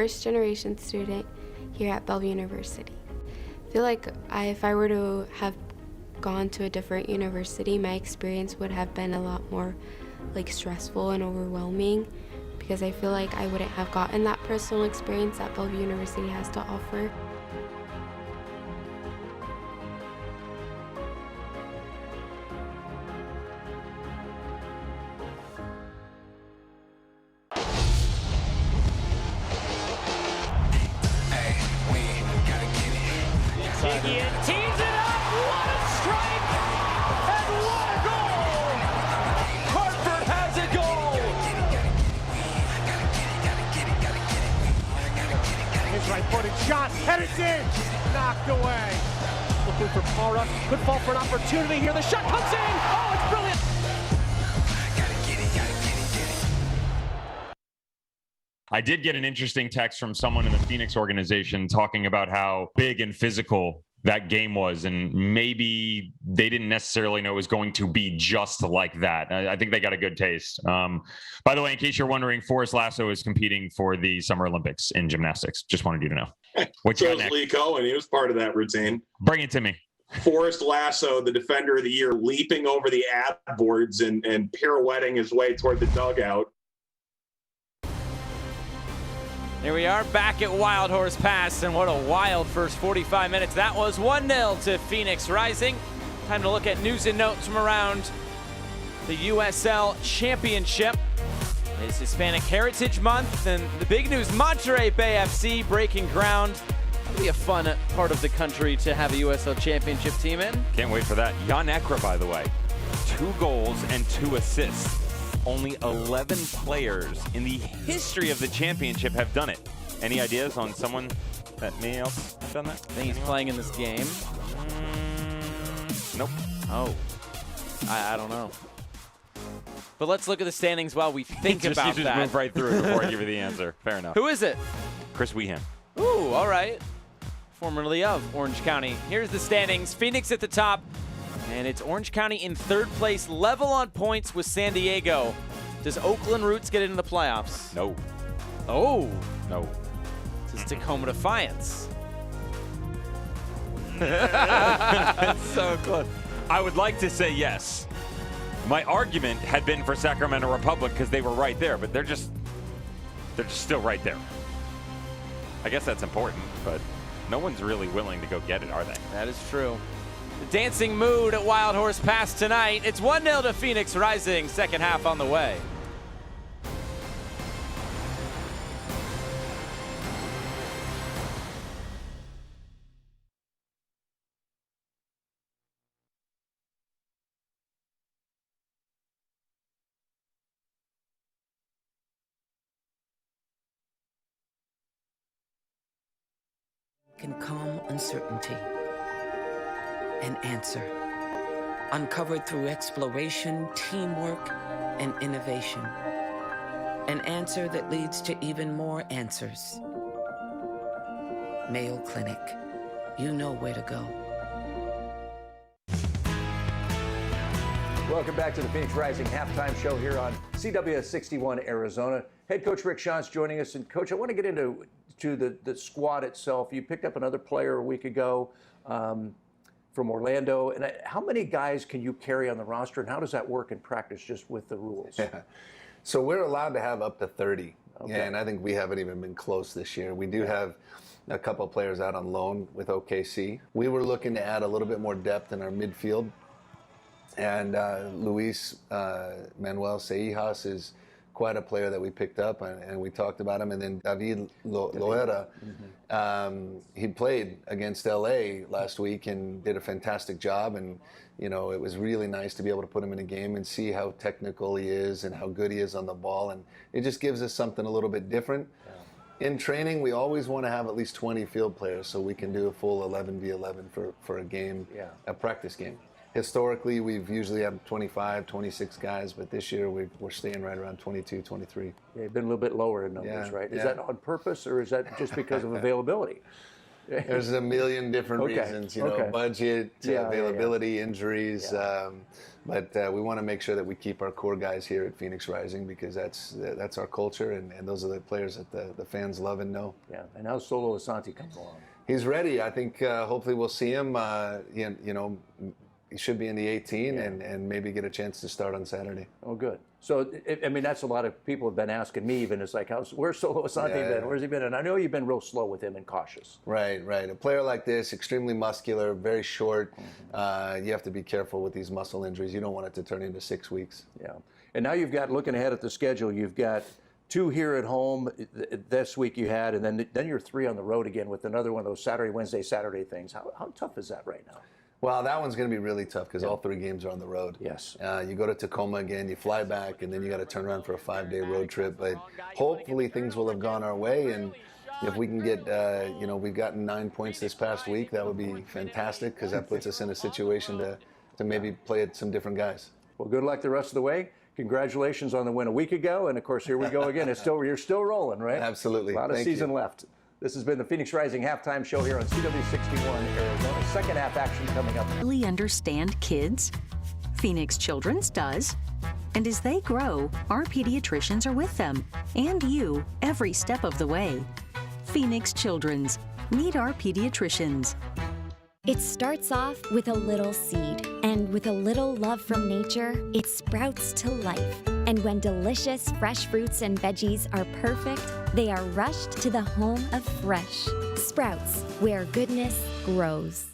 [SPEAKER 9] first-generation student here at Bellevue University. I feel like if I were to have gone to a different university, my experience would have been a lot more stressful and overwhelming, because I feel like I wouldn't have gotten that personal experience that Bellevue University has to offer.
[SPEAKER 1] Tiggy tees it up. What a strike! And what a goal! Hartford has a goal!
[SPEAKER 10] His right-footed shot, and it's in! Knocked away. Looking for Paul Rush. Could fall for an opportunity here. The shot comes in! Oh, it's brilliant!
[SPEAKER 2] I did get an interesting text from someone in the Phoenix organization talking about how big and physical that game was, and maybe they didn't necessarily know it was going to be just like that. I think they got a good taste. By the way, in case you're wondering, Forrest Lasso is competing for the Summer Olympics in gymnastics. Just wanted you to know. What
[SPEAKER 11] so is Lee Cohen. He was part of that routine.
[SPEAKER 2] Bring it to me.
[SPEAKER 11] Forrest Lasso, the defender of the year, leaping over the ad boards and pirouetting his way toward the dugout.
[SPEAKER 1] Here we are back at Wild Horse Pass, and what a wild first 45 minutes. That was 1-0 to Phoenix Rising. Time to look at news and notes from around the USL Championship. It's Hispanic Heritage Month, and the big news, Monterey Bay FC breaking ground. It'll be a fun part of the country to have a USL Championship team in.
[SPEAKER 2] Can't wait for that. Jan Ekra, by the way, 2 goals and 2 assists. Only 11 players in the history of the championship have done it. Any ideas on someone that may else have done that?
[SPEAKER 1] I think he's playing in this game.
[SPEAKER 2] Nope.
[SPEAKER 1] Oh, I don't know. But let's look at the standings while we think about
[SPEAKER 2] just
[SPEAKER 1] that.
[SPEAKER 2] Move right through it before I give you the answer. Fair enough.
[SPEAKER 1] Who is it?
[SPEAKER 2] Chris Wehan.
[SPEAKER 1] Ooh, all right. Formerly of Orange County. Here's the standings. Phoenix at the top. And it's Orange County in 3rd place, level on points with San Diego. Does Oakland Roots get into the playoffs?
[SPEAKER 2] No.
[SPEAKER 1] Oh.
[SPEAKER 2] No.
[SPEAKER 1] Does Tacoma Defiance?
[SPEAKER 2] That's so close. I would like to say yes. My argument had been for Sacramento Republic because they were right there, but they're just still right there. I guess that's important, but no one's really willing to go get it, are they?
[SPEAKER 1] That is true. The dancing mood at Wild Horse Pass tonight. It's 1-0 to Phoenix Rising. Second half on the way.
[SPEAKER 12] Can calm uncertainty. An answer, uncovered through exploration, teamwork, and innovation. An answer that leads to even more answers. Mayo Clinic, you know where to go.
[SPEAKER 5] Welcome back to the Phoenix Rising halftime show here on CWS 61 Arizona. Head coach Rick Schantz joining us. And coach, I want to get into the squad itself. You picked up another player a week ago. From Orlando. And how many guys can you carry on the roster, and how does that work in practice just with the rules?
[SPEAKER 6] Yeah. So we're allowed to have up to 30.
[SPEAKER 5] Okay.
[SPEAKER 6] And I think we haven't even been close this year. We do have a couple of players out on loan with OKC. We were looking to add a little bit more depth in our midfield. And Luis Manuel Seijas is quite a player that we picked up, and we talked about him. And then David Loera, he played against LA last week and did a fantastic job. And, you know, it was really nice to be able to put him in a game and see how technical he is and how good he is on the ball. And it just gives us something a little bit different. Yeah. In training, we always want to have at least 20 field players so we can do a full 11v11 for a game, a practice game. Historically, we've usually had 25, 26 guys, but this year we're staying right around 22, 23.
[SPEAKER 5] Yeah, you've been a little bit lower in numbers, right? Is that on purpose, or is that just because of availability?
[SPEAKER 6] There's a million different reasons, you know, budget, availability, injuries. But we want to make sure that we keep our core guys here at Phoenix Rising, because that's our culture, and those are the players that the fans love and know.
[SPEAKER 5] Yeah, and how's Solo Asante coming along?
[SPEAKER 6] He's ready. I think hopefully we'll see him. You know, he should be in the 18 and maybe get a chance to start on Saturday.
[SPEAKER 5] Oh, good. So, I mean, that's a lot of people have been asking me even. It's like, where's Solo Asante been? Where's he been? And I know you've been real slow with him and cautious.
[SPEAKER 6] Right. A player like this, extremely muscular, very short. You have to be careful with these muscle injuries. You don't want it to turn into 6 weeks.
[SPEAKER 5] Yeah. And now you've got, looking ahead at the schedule, you've got 2 here at home this week you had, and then you're 3 on the road again with another one of those Saturday, Wednesday, Saturday things. How tough is that right now?
[SPEAKER 6] Well, that one's going to be really tough because all 3 games are on the road.
[SPEAKER 5] Yes.
[SPEAKER 6] You go to Tacoma again, you fly back, and then you got to turn around for a 5-day road trip. But hopefully things will have gone our way, and if we can get, we've gotten 9 points this past week, that would be fantastic, because that puts us in a situation to maybe play at some different guys.
[SPEAKER 5] Well, good luck the rest of the way. Congratulations on the win a week ago, and of course, here we go again. You're still rolling, right?
[SPEAKER 6] Absolutely.
[SPEAKER 5] A lot of season left. This has been the Phoenix Rising halftime show here on CW61 Arizona. Second half action coming up.
[SPEAKER 13] Really understand kids? Phoenix Children's does. And as they grow, our pediatricians are with them and you every step of the way. Phoenix Children's. Meet our pediatricians.
[SPEAKER 14] It starts off with a little seed, and with a little love from nature, it sprouts to life. And when delicious fresh fruits and veggies are perfect, they are rushed to the home of fresh. Sprouts, where goodness grows.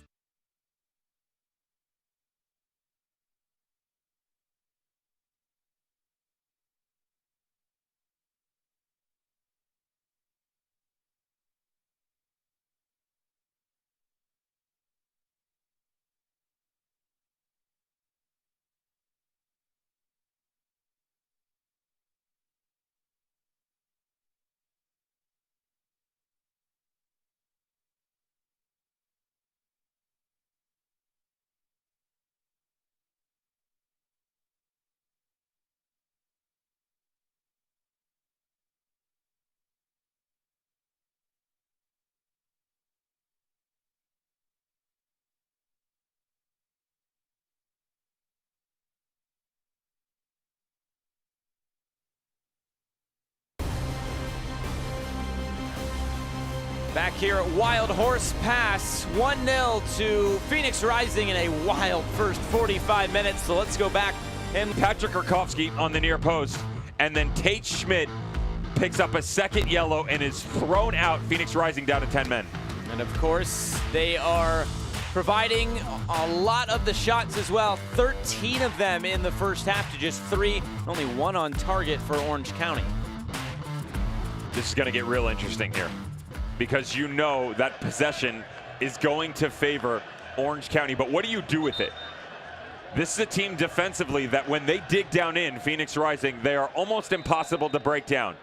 [SPEAKER 1] Back here at Wild Horse Pass, 1-0 to Phoenix Rising in a wild first 45 minutes. So let's go back.
[SPEAKER 2] And Patrick Kurkowski on the near post. And then Tate Schmidt picks up a second yellow and is thrown out. Phoenix Rising down to 10 men.
[SPEAKER 1] And of course, they are providing a lot of the shots as well. 13 of them in the first half to just 3. Only 1 on target for Orange County.
[SPEAKER 2] This is going to get real interesting here, because you know that possession is going to favor Orange County. But what do you do with it? This is a team defensively that when they dig down in, Phoenix Rising, they are almost impossible to break down.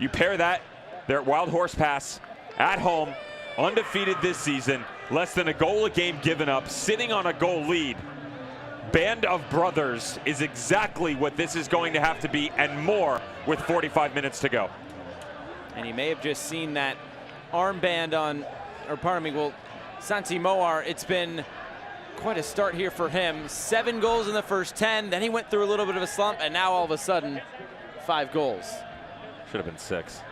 [SPEAKER 2] You pair that, they're at Wild Horse Pass, at home, undefeated this season, less than a goal a game given up, sitting on a goal lead. Band of brothers is exactly what this is going to have to be, and more with 45 minutes to go.
[SPEAKER 1] And you may have just seen that armband on, or pardon me, well, Santi Moar. It's been quite a start here for him. 7 goals in the first 10, then he went through a little bit of a slump, and now all of a sudden, 5 goals.
[SPEAKER 2] Should have been 6.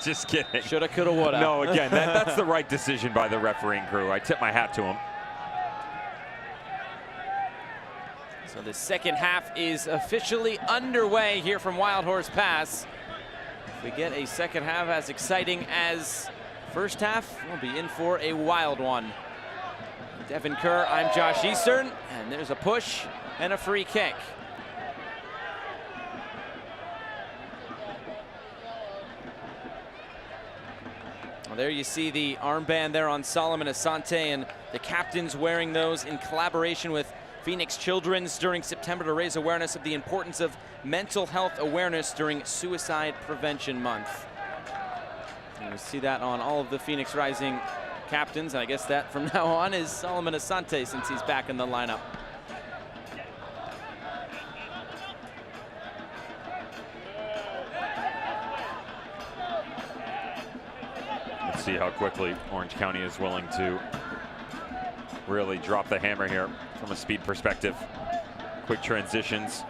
[SPEAKER 2] Just kidding.
[SPEAKER 1] Shoulda, coulda, woulda.
[SPEAKER 2] No, again, that's the right decision by the refereeing crew. I tip my hat to him.
[SPEAKER 1] So the second half is officially underway here from Wild Horse Pass. If we get a second half as exciting as first half, we'll be in for a wild one. Devin Kerr, I'm Josh Eastern, and there's a push and a free kick. Well, there you see the armband there on Solomon Asante, and the captain's wearing those in collaboration with Phoenix Children's during September to raise awareness of the importance of mental health awareness during Suicide Prevention Month. And you see that on all of the Phoenix Rising captains, and I guess that from now on is Solomon Asante since he's back in the lineup.
[SPEAKER 2] Let's see how quickly Orange County is willing to really drop the hammer here from a speed perspective. quick transitions.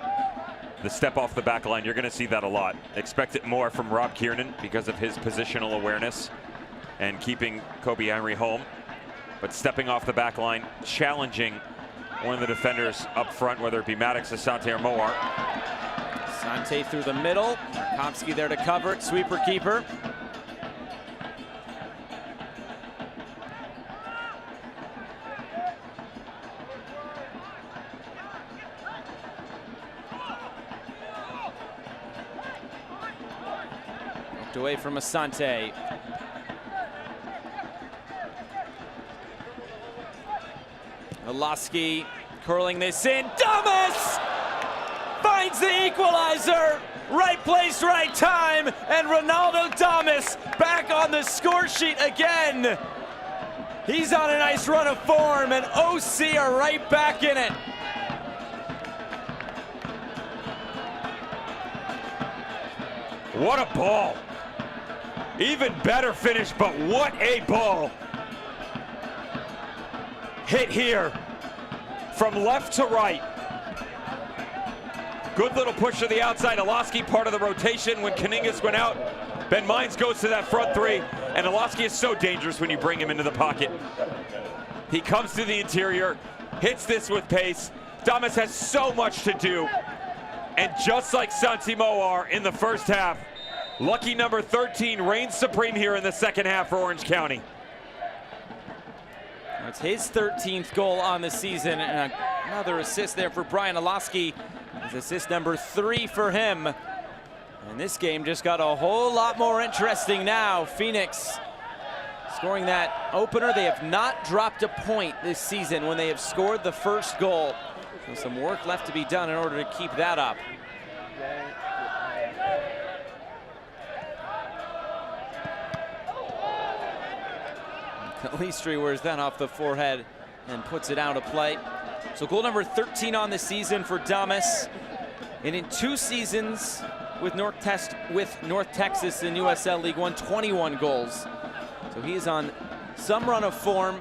[SPEAKER 2] The step off the back line, you're going to see that a lot. Expect it more from Rob Kiernan because of his positional awareness and keeping Kobe Henry home. But stepping off the back line, challenging one of the defenders up front, whether it be Maddox, Asante, or Mowar.
[SPEAKER 1] Asante through the middle. Markovsky there to cover it. Sweeper keeper. Knocked away from Asante. Oloski curling this in. Damas finds the equalizer. Right place, right time. And Ronaldo Damas back on the score sheet again. He's on a nice run of form, and OC are right back in it.
[SPEAKER 2] What a ball. Even better finish, but what a ball. Hit here from left to right. Good little push to the outside. Oloski part of the rotation when Kaningas went out. Ben Mines goes to that front three, and Oloski is so dangerous when you bring him into the pocket. He comes to the interior, hits this with pace. Damas has so much to do. And just like Santi Mowar in the first half, lucky number 13 reigns supreme here in the second half for Orange County.
[SPEAKER 1] That's his 13th goal on the season, and another assist there for Brian Oloski. It's assist number 3 for him. And this game just got a whole lot more interesting now. Phoenix scoring that opener. They have not dropped a point this season when they have scored the first goal. So some work left to be done in order to keep that up. Kalistri wears that off the forehead and puts it out of play. So goal number 13 on the season for Damas. And in 2 seasons with North Texas in USL League One, 21 goals. So he is on some run of form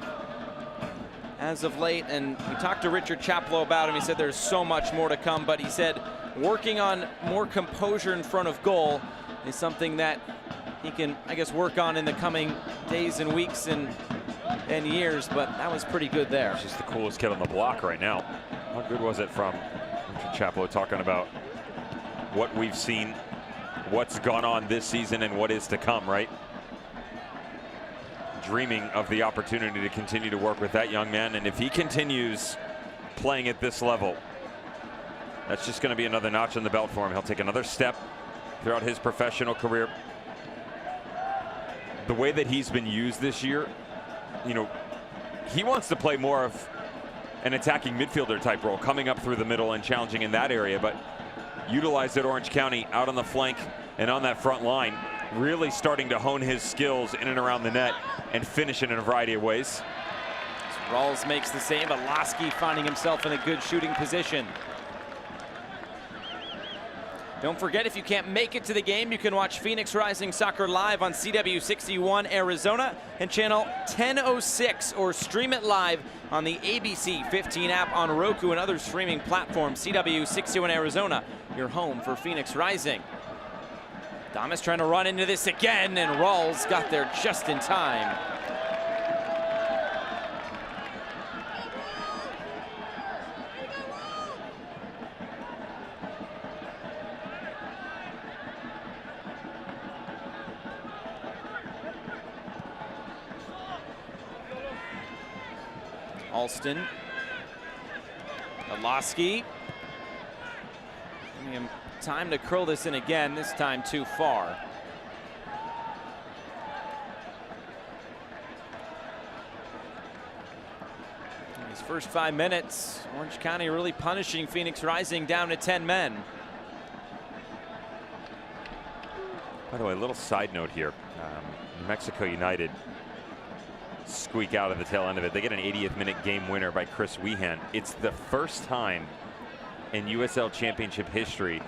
[SPEAKER 1] as of late. And we talked to Richard Chaplow about him. He said there's so much more to come, but he said working on more composure in front of goal is something that he can, I guess, work on in the coming days and weeks and years, but that was pretty good there.
[SPEAKER 2] He's just the coolest kid on the block right now. How good was it from Richard Chaplow talking about what we've seen, what's gone on this season, and what is to come, right? Dreaming of the opportunity to continue to work with that young man, and if he continues playing at this level, that's just going to be another notch in the belt for him. He'll take another step throughout his professional career. The way that he's been used this year, you know, he wants to play more of an attacking midfielder type role, coming up through the middle and challenging in that area, but utilized at Orange County out on the flank and on that front line, really starting to hone his skills in and around the net and finish it in a variety of ways.
[SPEAKER 1] Rawls makes the save, but Oloski finding himself in a good shooting position. Don't forget, if you can't make it to the game, you can watch Phoenix Rising Soccer live on CW61 Arizona and channel 1006, or stream it live on the ABC 15 app on Roku and other streaming platforms. CW61 Arizona, your home for Phoenix Rising. Damas trying to run into this again, and Rawls got there just in time. Alston. Oloski. Giving him time to curl this in again, this time too far. In these first 5 minutes, Orange County really punishing Phoenix Rising down to 10 men.
[SPEAKER 2] By the way, a little side note here. New Mexico United squeak out of the tail end of it. They get an 80th minute game winner by Chris Wehan. It's the first time in USL Championship history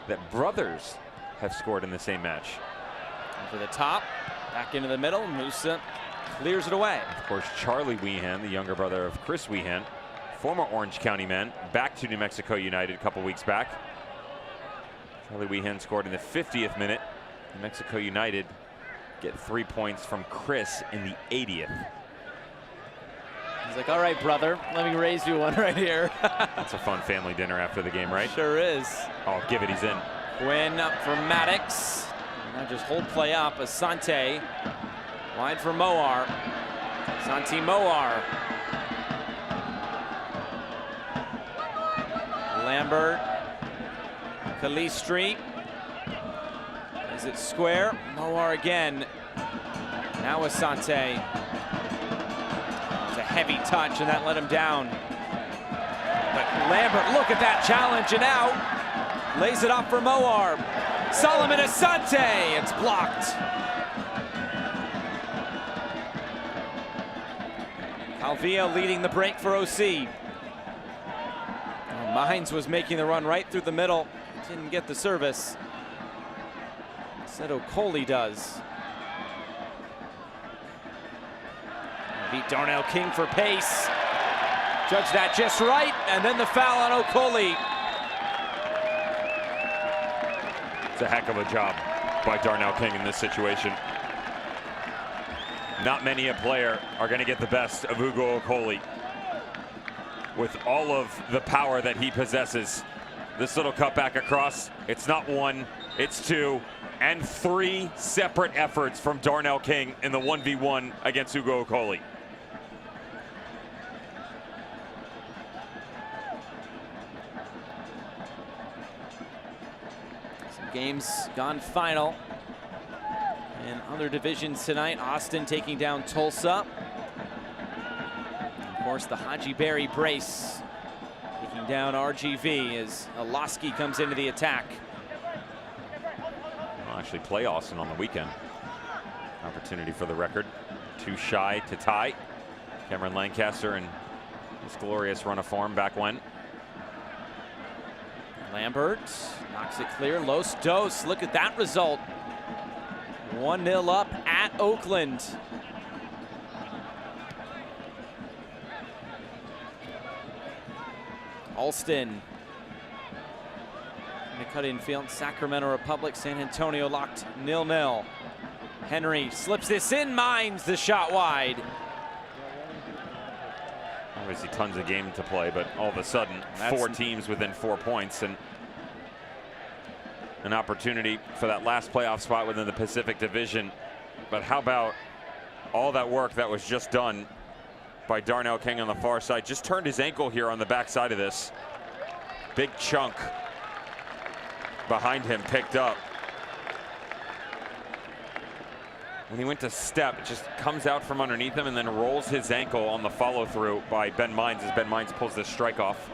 [SPEAKER 2] that brothers have scored in the same match.
[SPEAKER 1] Over the top, back into the middle, Musa clears it away.
[SPEAKER 2] Of course, Charlie Wehan, the younger brother of Chris Wehan, former Orange County man, back to New Mexico United a couple weeks back. Charlie Weehan scored in the 50th minute. New Mexico United get 3 points from Chris in the 80th.
[SPEAKER 1] He's like, all right, brother, let me raise you one right here.
[SPEAKER 2] That's a fun family dinner after the game, right?
[SPEAKER 1] Sure is.
[SPEAKER 2] Oh, give it, he's in.
[SPEAKER 1] Quinn up for Maddox. Now just hold play up. Asante wide for Moar. Santi Moar. Lambert. Calistri. Is it square? Moar again. Now Asante. It's a heavy touch, and that let him down. But Lambert, look at that challenge, and out. Lays it off for Moar. Solomon Asante. It's blocked. Calvillo leading the break for OC. Mines was making the run right through the middle. Didn't get the service. Instead, Okoli does. Beat Darnell King for pace. Judge that just right, and then the foul on Okoli.
[SPEAKER 2] It's a heck of a job by Darnell King in this situation. Not many a player are going to get the best of Ugo Okoli with all of the power that he possesses. This little cutback across, it's not one, it's two, and three separate efforts from Darnell King in the 1v1 against Ugo Okoli.
[SPEAKER 1] Some games gone final. In other divisions tonight, Austin taking down Tulsa. Of course, the Haji Berry brace taking down RGV as Alaski comes into the attack.
[SPEAKER 2] I'll actually play Austin on the weekend. Opportunity for the record. Too shy to tie. Cameron Lancaster and his glorious run of form back when.
[SPEAKER 1] Lambert knocks it clear. Los Dos, look at that result. 1-0 up at Oakland. Alston. Going to cut in field. Sacramento Republic, San Antonio locked 0-0. Henry slips this in, Mines the shot wide.
[SPEAKER 2] Obviously tons of game to play, but all of a sudden, four teams within 4 points and an opportunity for that last playoff spot within the Pacific Division. But how about all that work that was just done by Darnell King on the far side? Just turned his ankle here on the backside of this. Big chunk behind him picked up. When he went to step, it just comes out from underneath him and then rolls his ankle on the follow through by Ben Mines as Ben Mines pulls this strike off.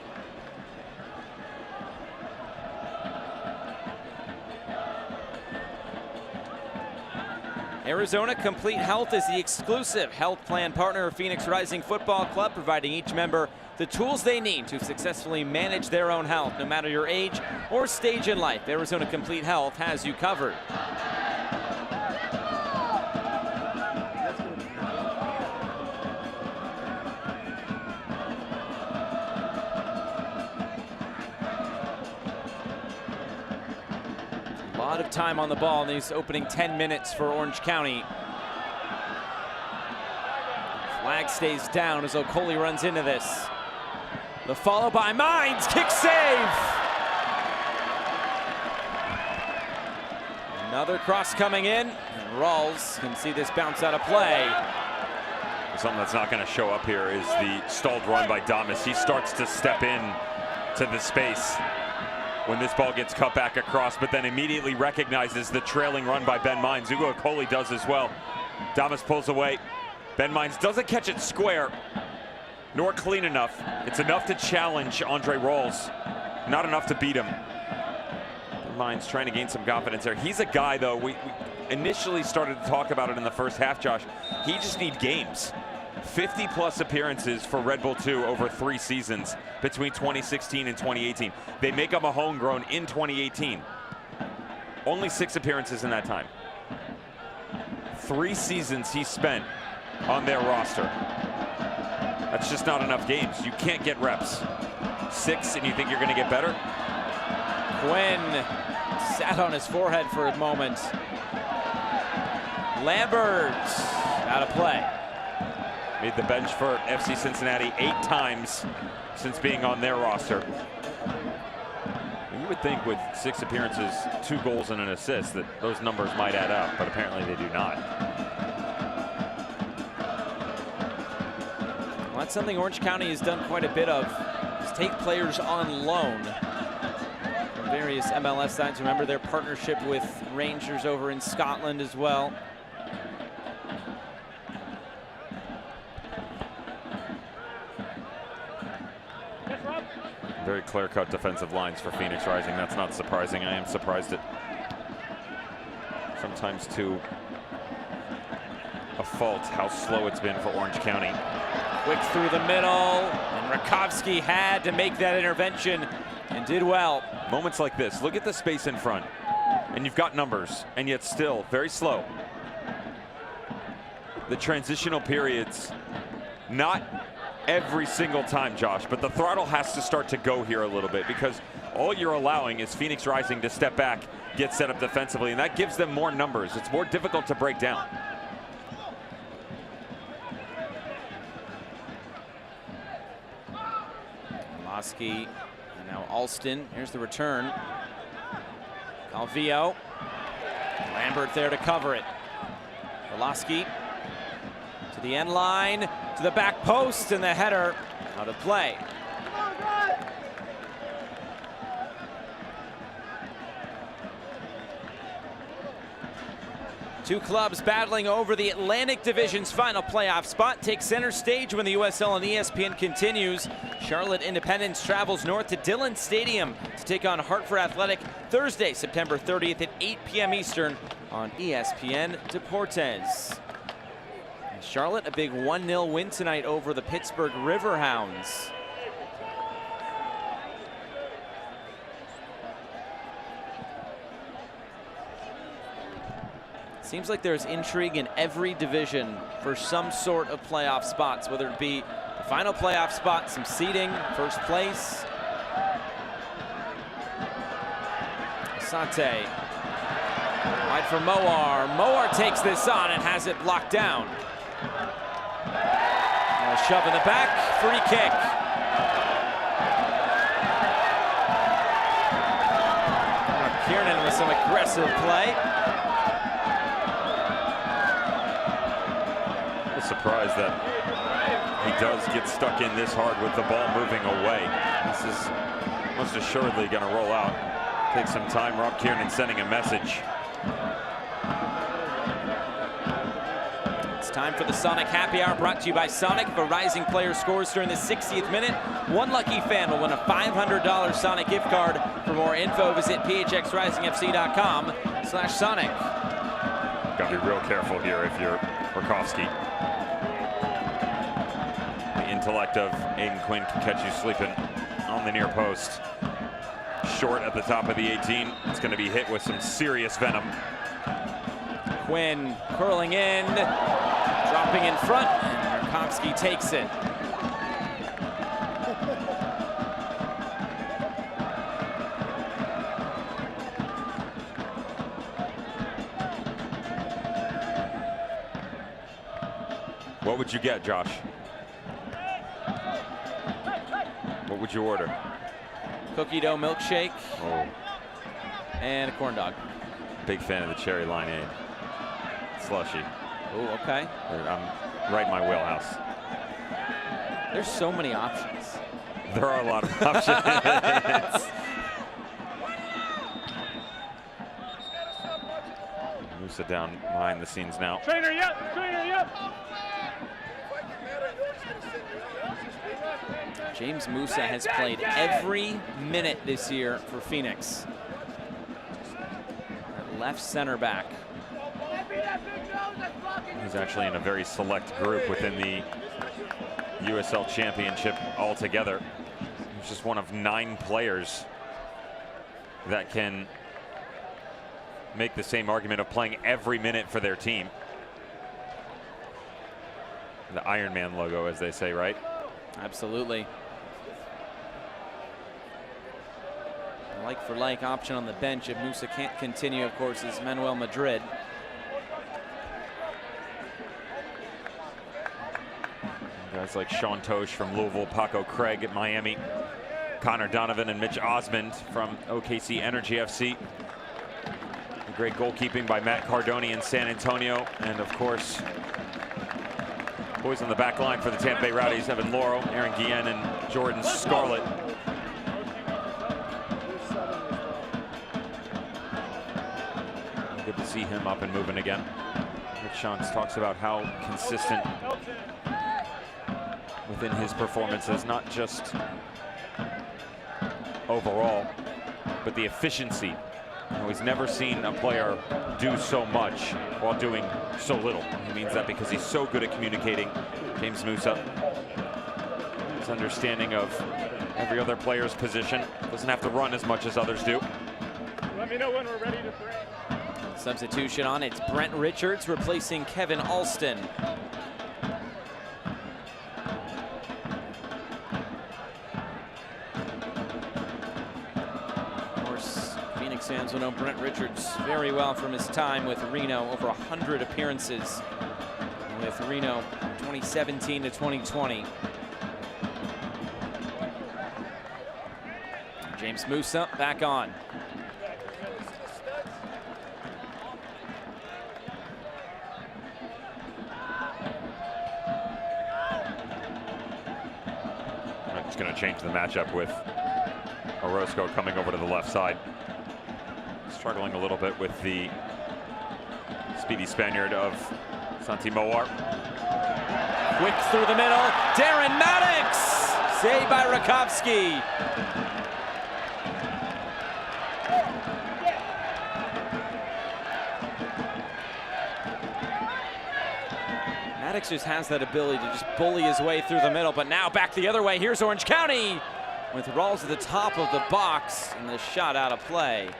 [SPEAKER 1] Arizona Complete Health is the exclusive health plan partner of Phoenix Rising Football Club, providing each member the tools they need to successfully manage their own health, no matter your age or stage in life. Arizona Complete Health has you covered. A lot of time on the ball in these opening 10 minutes for Orange County. Flag stays down as Okoli runs into this. The follow by Mines, kick save! Another cross coming in, and Rawls can see this bounce out of play.
[SPEAKER 2] Something that's not going to show up here is the stalled run by Damas. He starts to step in to the space when this ball gets cut back across, but then immediately recognizes the trailing run by Ben Mines. Ugo Okoli does as well. Damas pulls away. Ben Mines doesn't catch it square, nor clean enough. It's enough to challenge Andre Rawls, not enough to beat him. Ben Mines trying to gain some confidence there. He's a guy, though, we initially started to talk about it in the first half, Josh. He just needs games. 50-plus appearances for Red Bull 2 over 3 seasons between 2016 and 2018. They make him a homegrown in 2018. Only 6 appearances in that time. 3 seasons he spent on their roster. That's just not enough games. You can't get reps. 6 and you think you're going to get better?
[SPEAKER 1] Quinn sat on his forehead for a moment. Lambert out of play.
[SPEAKER 2] Made the bench for FC Cincinnati 8 times since being on their roster. You would think with 6 appearances, 2 goals and an assist that those numbers might add up, but apparently they do not.
[SPEAKER 1] Well, that's something Orange County has done quite a bit of, is take players on loan from various MLS sides. Remember their partnership with Rangers over in Scotland as well.
[SPEAKER 2] Very clear-cut defensive lines for Phoenix Rising. That's not surprising. I am surprised at sometimes to a fault how slow it's been for Orange County.
[SPEAKER 1] Quick through the middle, and Rakowski had to make that intervention and did well.
[SPEAKER 2] Moments like this, look at the space in front, and you've got numbers, and yet still very slow. The transitional periods, not every single time, Josh, but the throttle has to start to go here a little bit, because all you're allowing is Phoenix Rising to step back, get set up defensively, and that gives them more numbers. It's more difficult to break down.
[SPEAKER 1] Mosky, and now Alston. Here's the return. Calvillo. Lambert there to cover it. Velasquez to the end line, to the back post, and the header out of play. Two clubs battling over the Atlantic Division's final playoff spot take center stage when the USL and ESPN continues. Charlotte Independence travels north to Dillon Stadium to take on Hartford Athletic Thursday, September 30th at 8 p.m. Eastern on ESPN Deportes. And Charlotte, a big 1-0 win tonight over the Pittsburgh Riverhounds. Seems like there's intrigue in every division for some sort of playoff spots, whether it be the final playoff spot, some seeding, first place. Asante. Wide for Moar. Moar takes this on and has it blocked down. And a shove in the back, free kick. Kiernan with some aggressive play.
[SPEAKER 2] Surprised that he does get stuck in this hard with the ball moving away. This is most assuredly going to roll out. Take some time. Rob Kiernan sending a message.
[SPEAKER 1] It's time for the Sonic Happy Hour, brought to you by Sonic. If a rising player scores during the 60th minute, one lucky fan will win a $500 Sonic gift card. For more info, visit phxrisingfc.com/Sonic.
[SPEAKER 2] Got to be real careful here if you're Rakowski. Intellect of Aiden Quinn can catch you sleeping on the near post. Short at the top of the 18. It's going to be hit with some serious venom.
[SPEAKER 1] Quinn curling in, dropping in front, and Rakowski takes it.
[SPEAKER 2] What would you get, Josh? What would you order?
[SPEAKER 1] Cookie dough milkshake.
[SPEAKER 2] Oh.
[SPEAKER 1] And a corn dog.
[SPEAKER 2] Big fan of the cherry limeade. Slushy.
[SPEAKER 1] Oh, okay.
[SPEAKER 2] I'm right in my wheelhouse.
[SPEAKER 1] There's so many options.
[SPEAKER 2] There are a lot of options. Musa down behind the scenes now.
[SPEAKER 10] Trainer, yep. Trainer, yep.
[SPEAKER 1] James Musa has played every minute this year for Phoenix. Left center back.
[SPEAKER 2] He's actually in a very select group within the USL Championship altogether. He's just one of 9 players that can make the same argument of playing every minute for their team. The Iron Man logo, as they say, right?
[SPEAKER 1] Absolutely. Like for like option on the bench if Musa can't continue, of course, is Manuel Madrid.
[SPEAKER 2] Guys like Sean Tosh from Louisville, Paco Craig at Miami, Connor Donovan and Mitch Osmond from OKC Energy FC. Great goalkeeping by Matt Cardoni in San Antonio. And of course, boys on the back line for the Tampa Bay Rowdies, Evan Lauro, Aaron Guillen, and Jordan Scarlett. Good to see him up and moving again. Rick Schantz talks about how consistent within his performances, not just overall, but the efficiency. You know, he's never seen a player do so much while doing so little. He means that because he's so good at communicating. James Musa, his understanding of every other player's position, doesn't have to run as much as others do.
[SPEAKER 10] Let me know when we're ready to break.
[SPEAKER 1] Substitution on, it's Brent Richards replacing Kevin Alston. Of course, Phoenix fans will know Brent Richards very well from his time with Reno, over 100 appearances with Reno 2017 to 2020. James Musa back on.
[SPEAKER 2] Going to change the matchup with Orozco coming over to the left side. Struggling a little bit with the speedy Spaniard of Santi Moar.
[SPEAKER 1] Quick through the middle, Darren Maddox! Saved by Rakowski. Maddox just has that ability to just bully his way through the middle, but now back the other way. Here's Orange County with Rawls at the top of the box and the shot out of play.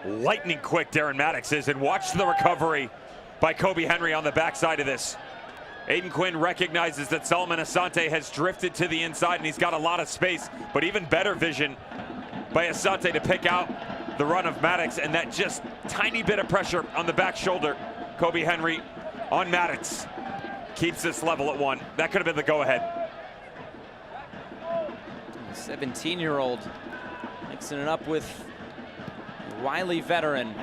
[SPEAKER 2] Lightning quick Darren Maddox is, and watch the recovery by Kobe Henry on the backside of this. Aiden Quinn recognizes that Solomon Asante has drifted to the inside and he's got a lot of space, but even better vision by Asante to pick out the run of Maddox, and that just tiny bit of pressure on the back shoulder. Kobe Henry on Maddox keeps this level at 1. That could have been the go-ahead.
[SPEAKER 1] 17-year-old mixing it up with wily veteran.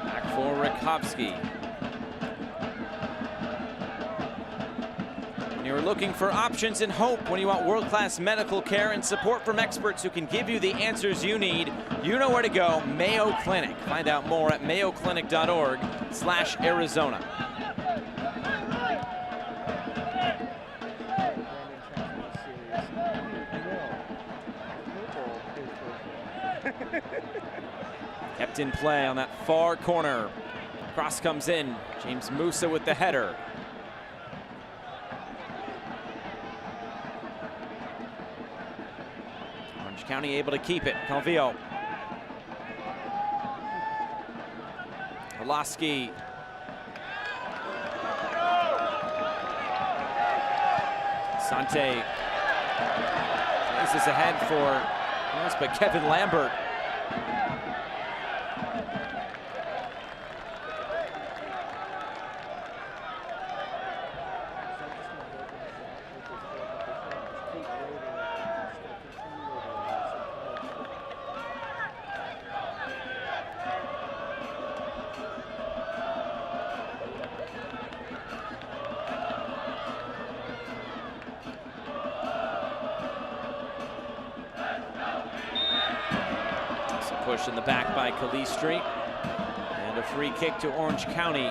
[SPEAKER 1] Back for Rakowski. You're looking for options and hope when you want world-class medical care and support from experts who can give you the answers you need. You know where to go, Mayo Clinic. Find out more at mayoclinic.org/Arizona. Kept in play on that far corner. Cross comes in. James Musa with the header. County able to keep it. Calvillo. Pulaski. Sante places ahead for, but Kevin Lambert. Push in the back by Calistri. And a free kick to Orange County.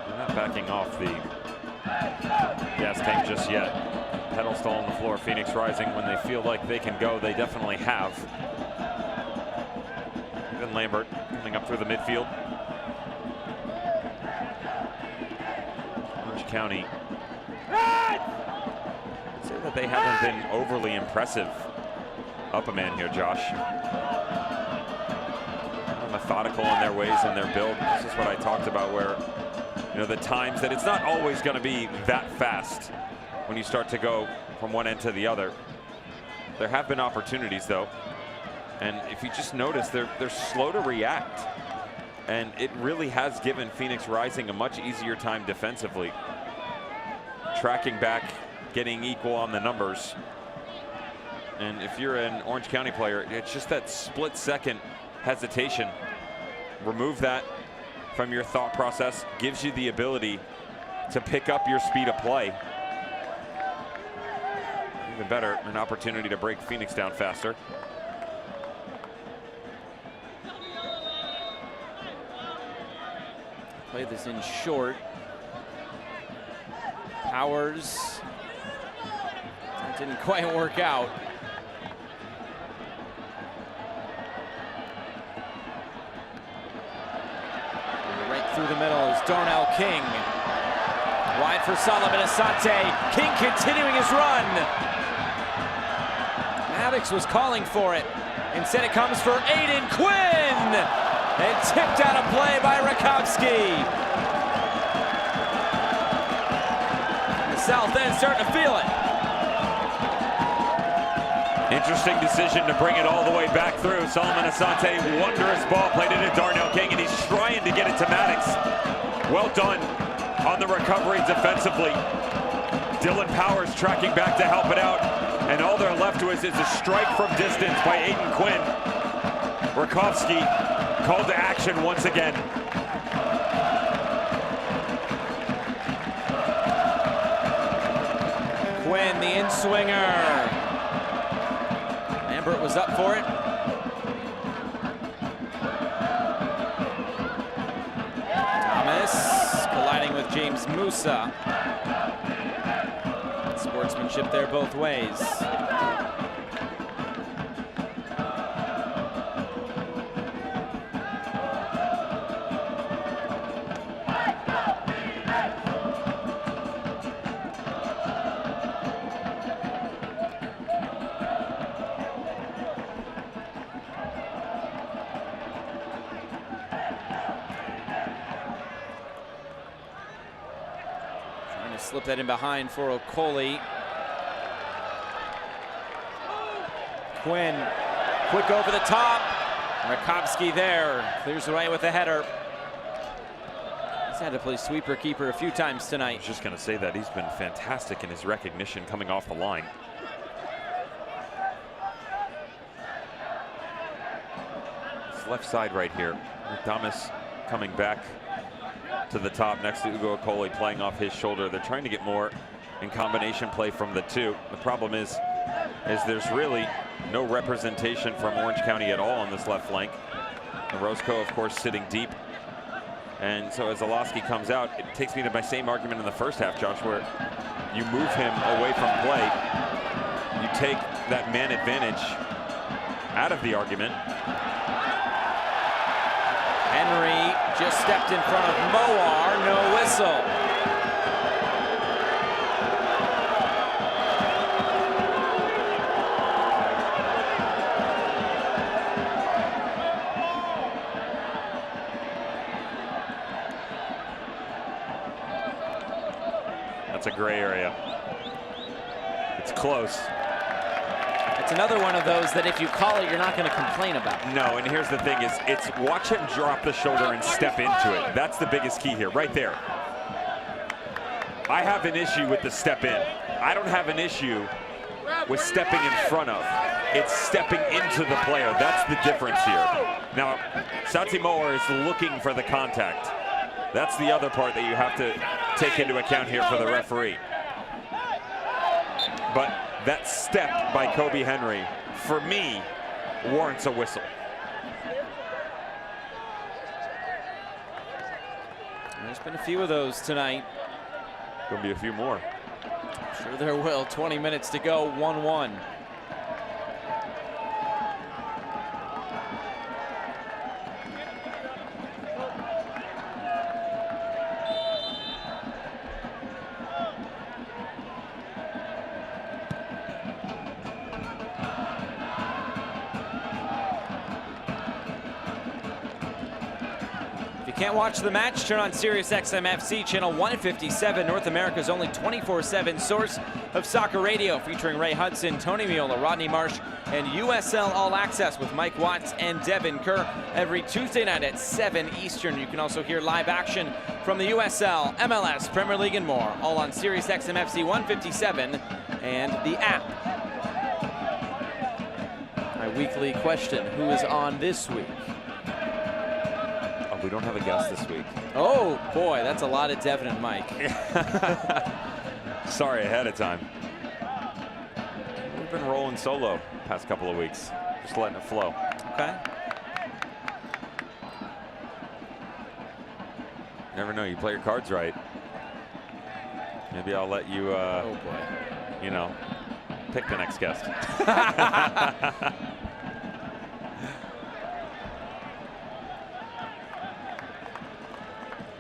[SPEAKER 2] They're not backing off the gas tank just yet. Pedal still on the floor. Phoenix Rising, when they feel like they can go, they definitely have. Even Lambert coming up through the midfield. Orange County. I'd say that they haven't been overly impressive up a man here, Josh. Methodical in their ways and their build. This is what I talked about, where, you know, the times that it's not always going to be that fast when you start to go from one end to the other. There have been opportunities, though, and if you just notice, they're slow to react, and it really has given Phoenix Rising a much easier time defensively, tracking back, getting equal on the numbers. And if you're an Orange County player, it's just that split-second hesitation. Remove that from your thought process, gives you the ability to pick up your speed of play. Even better, an opportunity to break Phoenix down faster.
[SPEAKER 1] Play this in short. Powers. That didn't quite work out. Through the middle is Darnell King. Wide for Solomon Asante. King continuing his run. Maddox was calling for it. Instead it comes for Aiden Quinn. And tipped out of play by Rakowski. The South End starting to feel it.
[SPEAKER 2] Interesting decision to bring it all the way back through. Solomon Asante, wondrous ball played into Darnell King, and he's trying to get it to Maddox. Well done on the recovery defensively. Dylan Powers tracking back to help it out, and all they're left with is a strike from distance by Aiden Quinn. Rakowski called to action once again.
[SPEAKER 1] Quinn, the in-swinger. Lambert was up for it. Thomas colliding with James Musa. Sportsmanship there both ways. Slip that in behind for Okoli. Quinn, quick over the top. Rakowski there, clears away with the header. He's had to play sweeper keeper a few times tonight.
[SPEAKER 2] I was just going to say that he's been fantastic in his recognition coming off the line. It's left side right here. Thomas coming back to the top next to Ugo Okoli, playing off his shoulder. They're trying to get more in combination play from the two. The problem is there's really no representation from Orange County at all on this left flank. Roscoe, of course, sitting deep. And so as Zalowski comes out, it takes me to my same argument in the first half, Josh, where you move him away from play. You take that man advantage out of the argument.
[SPEAKER 1] Henry just stepped in front of Moar, no whistle.
[SPEAKER 2] That's a gray area. It's close.
[SPEAKER 1] It's another one of those that if you call it, you're not going to complain about.
[SPEAKER 2] No, and here's the thing is, it's watch him drop the shoulder and step into it. That's the biggest key here, right there. I have an issue with the step in. I don't have an issue with stepping in front of. It's stepping into the player. That's the difference here. Now, Santi Moar is looking for the contact. That's the other part that you have to take into account here for the referee. But that step by Kobe Henry, for me, warrants a whistle.
[SPEAKER 1] There's been a few of those tonight.
[SPEAKER 2] Gonna be a few more.
[SPEAKER 1] I'm sure there will. 20 minutes to go, 1-1. you can't watch the match, turn on SiriusXM FC channel 157, North America's only 24/7 source of soccer radio, featuring Ray Hudson, Tony Meola, Rodney Marsh, and USL All Access with Mike Watts and Devin Kerr every Tuesday night at 7 Eastern. You can also hear live action from the USL, MLS, Premier League, and more, all on SiriusXM FC 157 and the app. My weekly question, who is on this week?
[SPEAKER 2] Oh, we don't have a guest this week.
[SPEAKER 1] Oh, boy, that's a lot of Devin and Mike.
[SPEAKER 2] Sorry ahead of time. We've been rolling solo past couple of weeks, just letting it flow.
[SPEAKER 1] Okay.
[SPEAKER 2] Never know, you play your cards right. Maybe I'll let you,
[SPEAKER 1] oh boy,
[SPEAKER 2] you know, pick the next guest.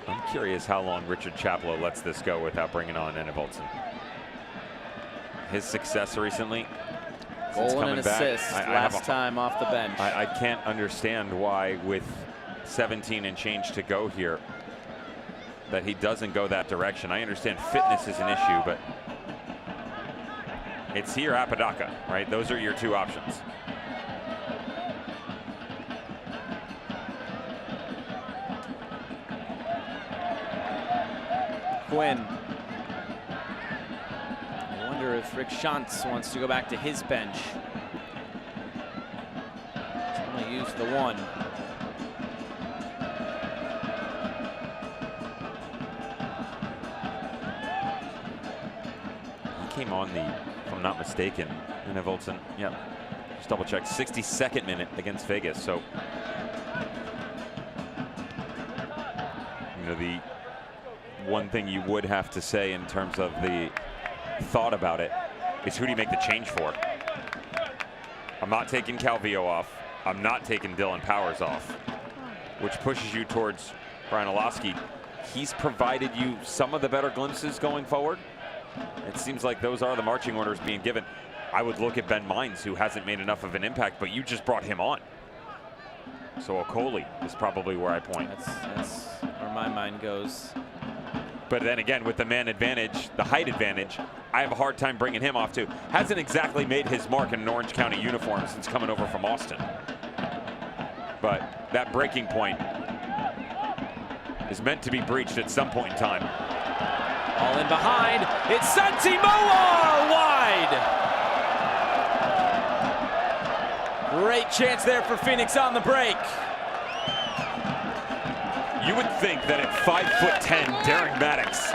[SPEAKER 2] I'm curious how long Richard Chaplow lets this go without bringing on Enevoldsen. His success recently,
[SPEAKER 1] goal and an assist last time off the bench.
[SPEAKER 2] I can't understand why, with 17 and change to go here, that he doesn't go that direction. I understand fitness is an issue, but it's here, Apodaca, right? Those are your two options.
[SPEAKER 1] Quinn. I wonder if Rick Schantz wants to go back to his bench. He's only used the one.
[SPEAKER 2] Came on the, if I'm not mistaken, Enevoldsen, yeah, just double check, 62nd minute against Vegas. So, you know, the one thing you would have to say in terms of the thought about it is, who do you make the change for? I'm not taking Calvillo off. I'm not taking Dylan Powers off, which pushes you towards Brian Olowski. He's provided you some of the better glimpses going forward. It seems like those are the marching orders being given. I would look at Ben Mines, who hasn't made enough of an impact, but you just brought him on. So Okoli is probably where I point.
[SPEAKER 1] That's where my mind goes.
[SPEAKER 2] But then again, with the man advantage, the height advantage, I have a hard time bringing him off too. Hasn't exactly made his mark in an Orange County uniform since coming over from Austin. But that breaking point is meant to be breached at some point in time.
[SPEAKER 1] All in behind, it's Santi Mowar wide. Great chance there for Phoenix on the break.
[SPEAKER 2] You would think that at 5'10", Derek Maddox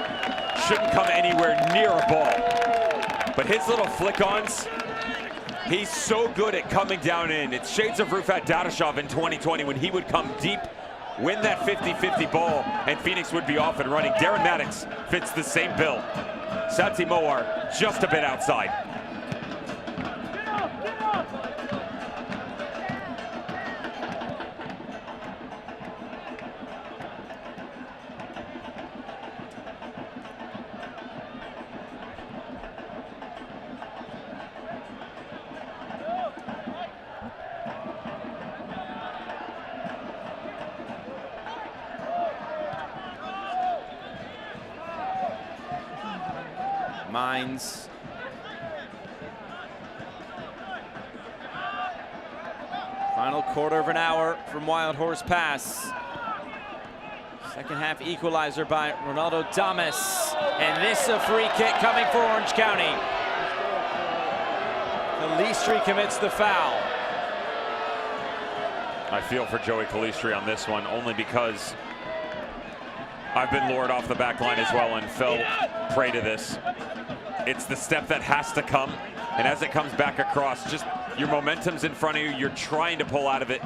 [SPEAKER 2] shouldn't come anywhere near a ball. But his little flick-ons, he's so good at coming down in. It's shades of Rufat Dadashov in 2020 when he would come deep, win that 50-50 ball, and Phoenix would be off and running. Darren Maddox fits the same bill. Santi Mowar just a bit outside.
[SPEAKER 1] Mines. Final quarter of an hour from Wild Horse Pass. Second half equalizer by Ronaldo Damas. And this a free kick coming for Orange County. Calistri commits the foul.
[SPEAKER 2] I feel for Joey Calistri on this one, only because I've been lured off the back line as well and fell prey to this. It's the step that has to come, and as it comes back across, just your momentum's in front of you, you're trying to pull out of it.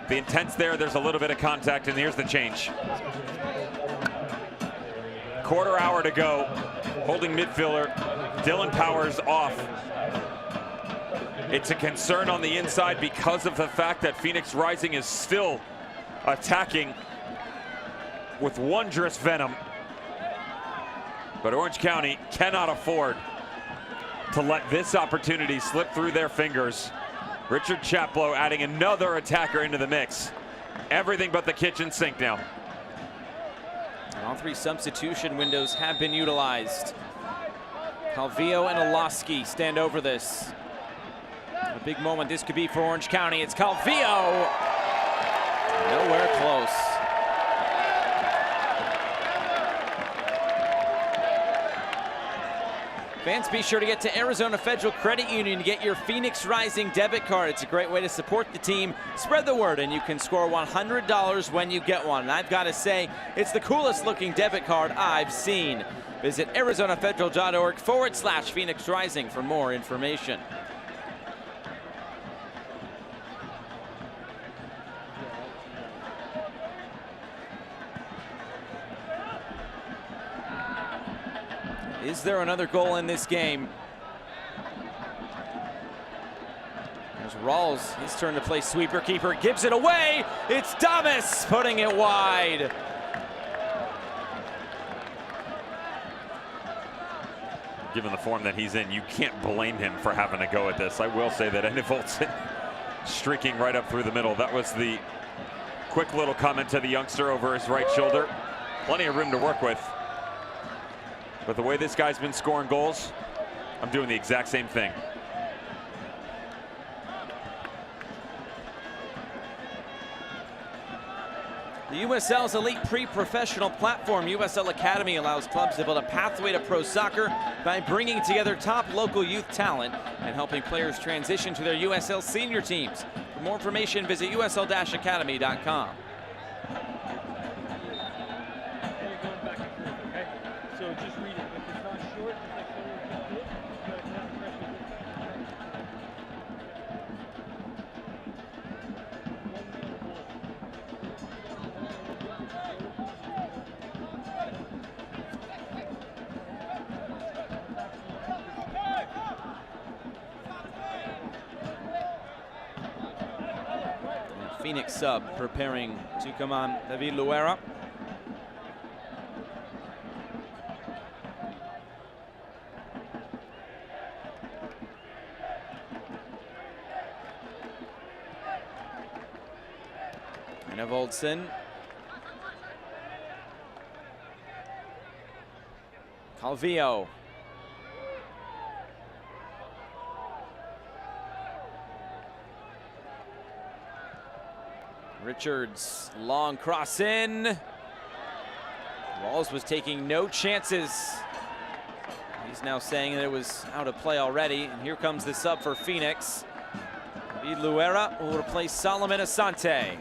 [SPEAKER 2] The intent's there's a little bit of contact, and here's the change. Quarter hour to go, holding midfielder Dylan Powers off. It's a concern on the inside because of the fact that Phoenix Rising is still attacking with wondrous venom. But Orange County cannot afford to let this opportunity slip through their fingers. Richard Chaplow adding another attacker into the mix. Everything but the kitchen sink now.
[SPEAKER 1] And all three substitution windows have been utilized. Calvillo and Oloski stand over this. A big moment this could be for Orange County. It's Calvillo. Nowhere close. Fans, be sure to get to Arizona Federal Credit Union to get your Phoenix Rising debit card. It's a great way to support the team. Spread the word, and you can score $100 when you get one. And I've got to say, it's the coolest looking debit card I've seen. Visit ArizonaFederal.org/Phoenix Rising for more information. Is there another goal in this game? There's Rawls, his turn to play sweeper keeper, gives it away. It's Damas putting it wide.
[SPEAKER 2] Given the form that he's in, you can't blame him for having to go at this. I will say that Enevoldsen streaking right up through the middle. That was the quick little comment to the youngster over his right shoulder. Plenty of room to work with. But the way this guy's been scoring goals, I'm doing the exact same thing.
[SPEAKER 1] The USL's elite pre-professional platform, USL Academy, allows clubs to build a pathway to pro soccer by bringing together top local youth talent and helping players transition to their USL senior teams. For more information, visit usl-academy.com. Phoenix sub preparing to come on, David Luera. Enevoldsen. Calvillo. Richards, long cross in. Rawls was taking no chances. He's now saying that it was out of play already. And here comes the sub for Phoenix. David Luera will replace Solomon Asante.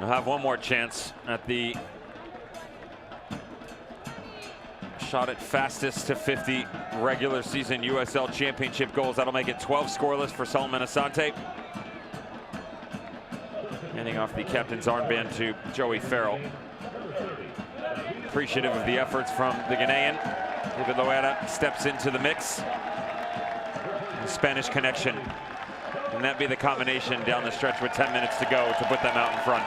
[SPEAKER 2] We'll have one more chance at the shot at fastest to 50 regular season USL championship goals. That'll make it 12 scoreless for Solomon Asante. Handing off the captain's armband to Joey Farrell. Appreciative of the efforts from the Ghanaian. David Luera steps into the mix. The Spanish connection. And that be the combination down the stretch with 10 minutes to go to put them out in front.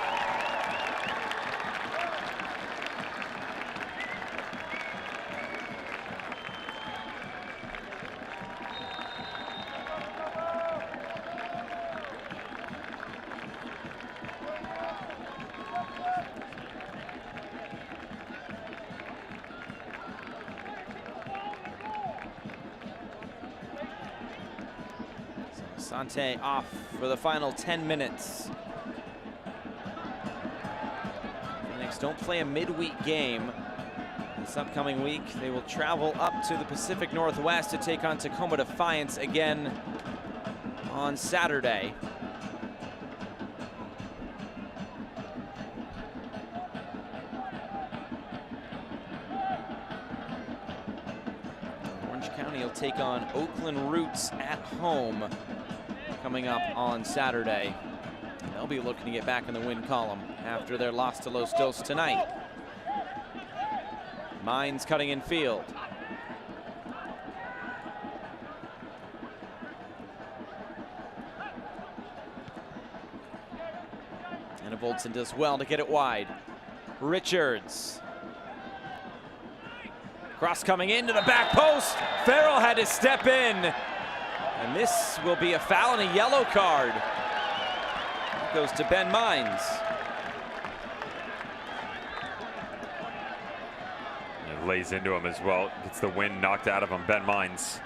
[SPEAKER 1] Asante off for the final 10 minutes. Phoenix don't play a midweek game this upcoming week. They will travel up to the Pacific Northwest to take on Tacoma Defiance again on Saturday. Orange County will take on Oakland Roots at home coming up on Saturday. They'll be looking to get back in the win column after their loss to Los Dos tonight. Mines cutting in field. Enevoldsen does well to get it wide. Richards. Cross coming into the back post. Farrell had to step in. And this will be a foul and a yellow card. It goes to Ben Mines.
[SPEAKER 2] lays into him as well. Gets the wind knocked out of him. Ben Mines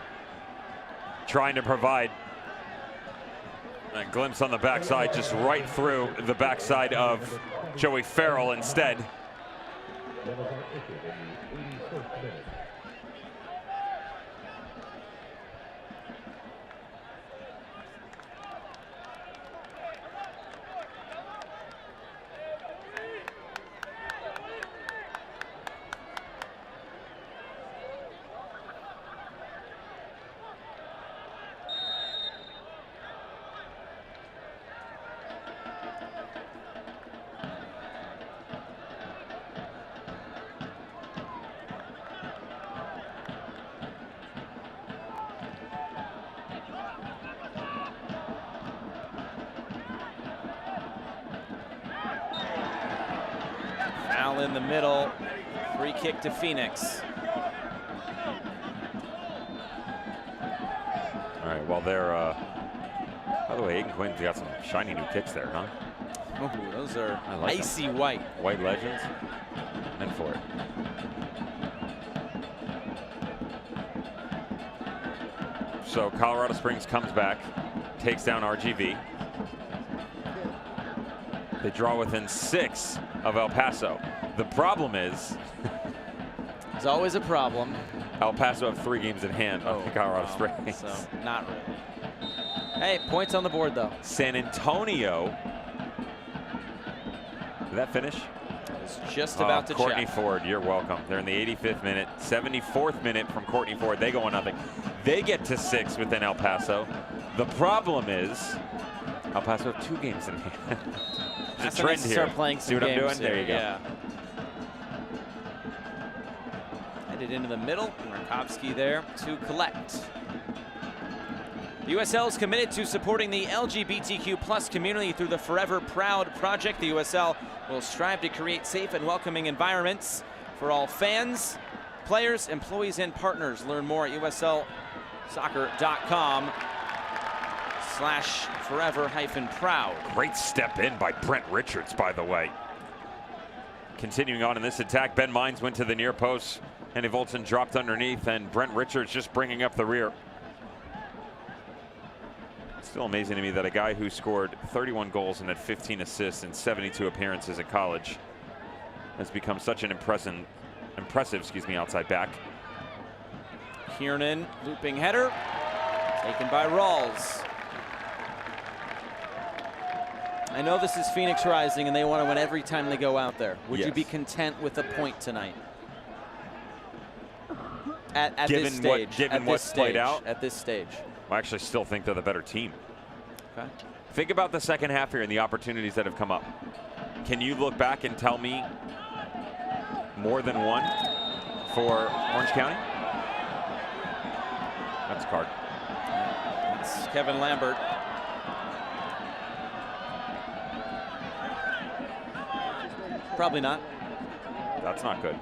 [SPEAKER 2] trying to provide a glimpse on the backside, just right through the backside of Joey Farrell instead.
[SPEAKER 1] Foul in the middle, free kick to Phoenix.
[SPEAKER 2] All right, well, they're, by the way, Aiden Quinn's got some shiny new kicks there, huh?
[SPEAKER 1] Ooh, those are
[SPEAKER 2] like
[SPEAKER 1] icy
[SPEAKER 2] them.
[SPEAKER 1] white.
[SPEAKER 2] White Legends. And for it. So Colorado Springs comes back, takes down RGV. They draw within 6 of El Paso. The problem is,
[SPEAKER 1] there's always a problem.
[SPEAKER 2] El Paso have 3 games in hand on Colorado Springs.
[SPEAKER 1] So not really. Hey, points on the board though.
[SPEAKER 2] San Antonio. Did that finish?
[SPEAKER 1] It's just about to
[SPEAKER 2] Courtney
[SPEAKER 1] check.
[SPEAKER 2] Ford, you're welcome. They're in the 85th minute, 74th minute from Courtney Ford. They go on nothing. They get to 6 within El Paso. The problem is El Paso have 2 games in hand. There's a trend here.
[SPEAKER 1] Start playing
[SPEAKER 2] See
[SPEAKER 1] some
[SPEAKER 2] what I'm
[SPEAKER 1] games
[SPEAKER 2] doing? There you go.
[SPEAKER 1] Yeah. Headed into the middle. Rakowski there to collect. The USL is committed to supporting the LGBTQ+ community through the Forever Proud project. The USL will strive to create safe and welcoming environments for all fans, players, employees, and partners. Learn more at uslsoccer.com/forever-proud.
[SPEAKER 2] Great step in by Brent Richards, by the way. Continuing on in this attack, Ben Mines went to the near post. Henny Volton dropped underneath, and Brent Richards just bringing up the rear. Still amazing to me that a guy who scored 31 goals and had 15 assists in 72 appearances in college has become such an impressive outside back.
[SPEAKER 1] Kiernan, looping header, taken by Rawls. I know this is Phoenix Rising and they want to win every time they go out there. Would you be content with a point tonight? At this stage.
[SPEAKER 2] Given what's played out?
[SPEAKER 1] At this stage.
[SPEAKER 2] I actually still think they're the better team.
[SPEAKER 1] Okay.
[SPEAKER 2] Think about the second half here and the opportunities that have come up. Can you look back and tell me more than one for Orange County? That's a card.
[SPEAKER 1] It's Kevin Lambert. Probably not.
[SPEAKER 2] That's not good.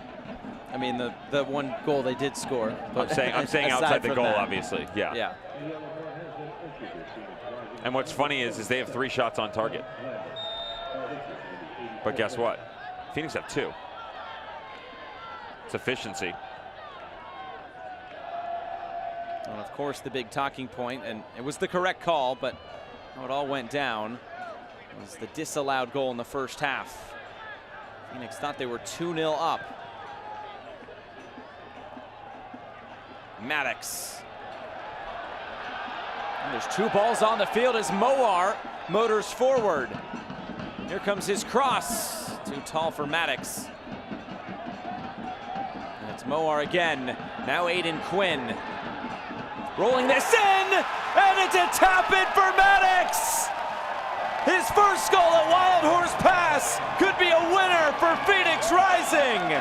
[SPEAKER 1] I mean, the one goal they did score. But
[SPEAKER 2] I'm saying outside the goal,
[SPEAKER 1] that,
[SPEAKER 2] obviously. Yeah.
[SPEAKER 1] Yeah.
[SPEAKER 2] And what's funny is they have 3 shots on target. But guess what? Phoenix have 2. It's efficiency.
[SPEAKER 1] And of course, the big talking point, and it was the correct call, but how it all went down was the disallowed goal in the first half. Phoenix thought they were 2-0 up. Maddox. And there's 2 balls on the field as Mowar motors forward. Here comes his cross. Too tall for Maddox. And it's Mowar again. Now Aiden Quinn. Rolling this in, and it's a tap-in for Maddox! His first goal at Wild Horse Pass could be a winner for Phoenix Rising!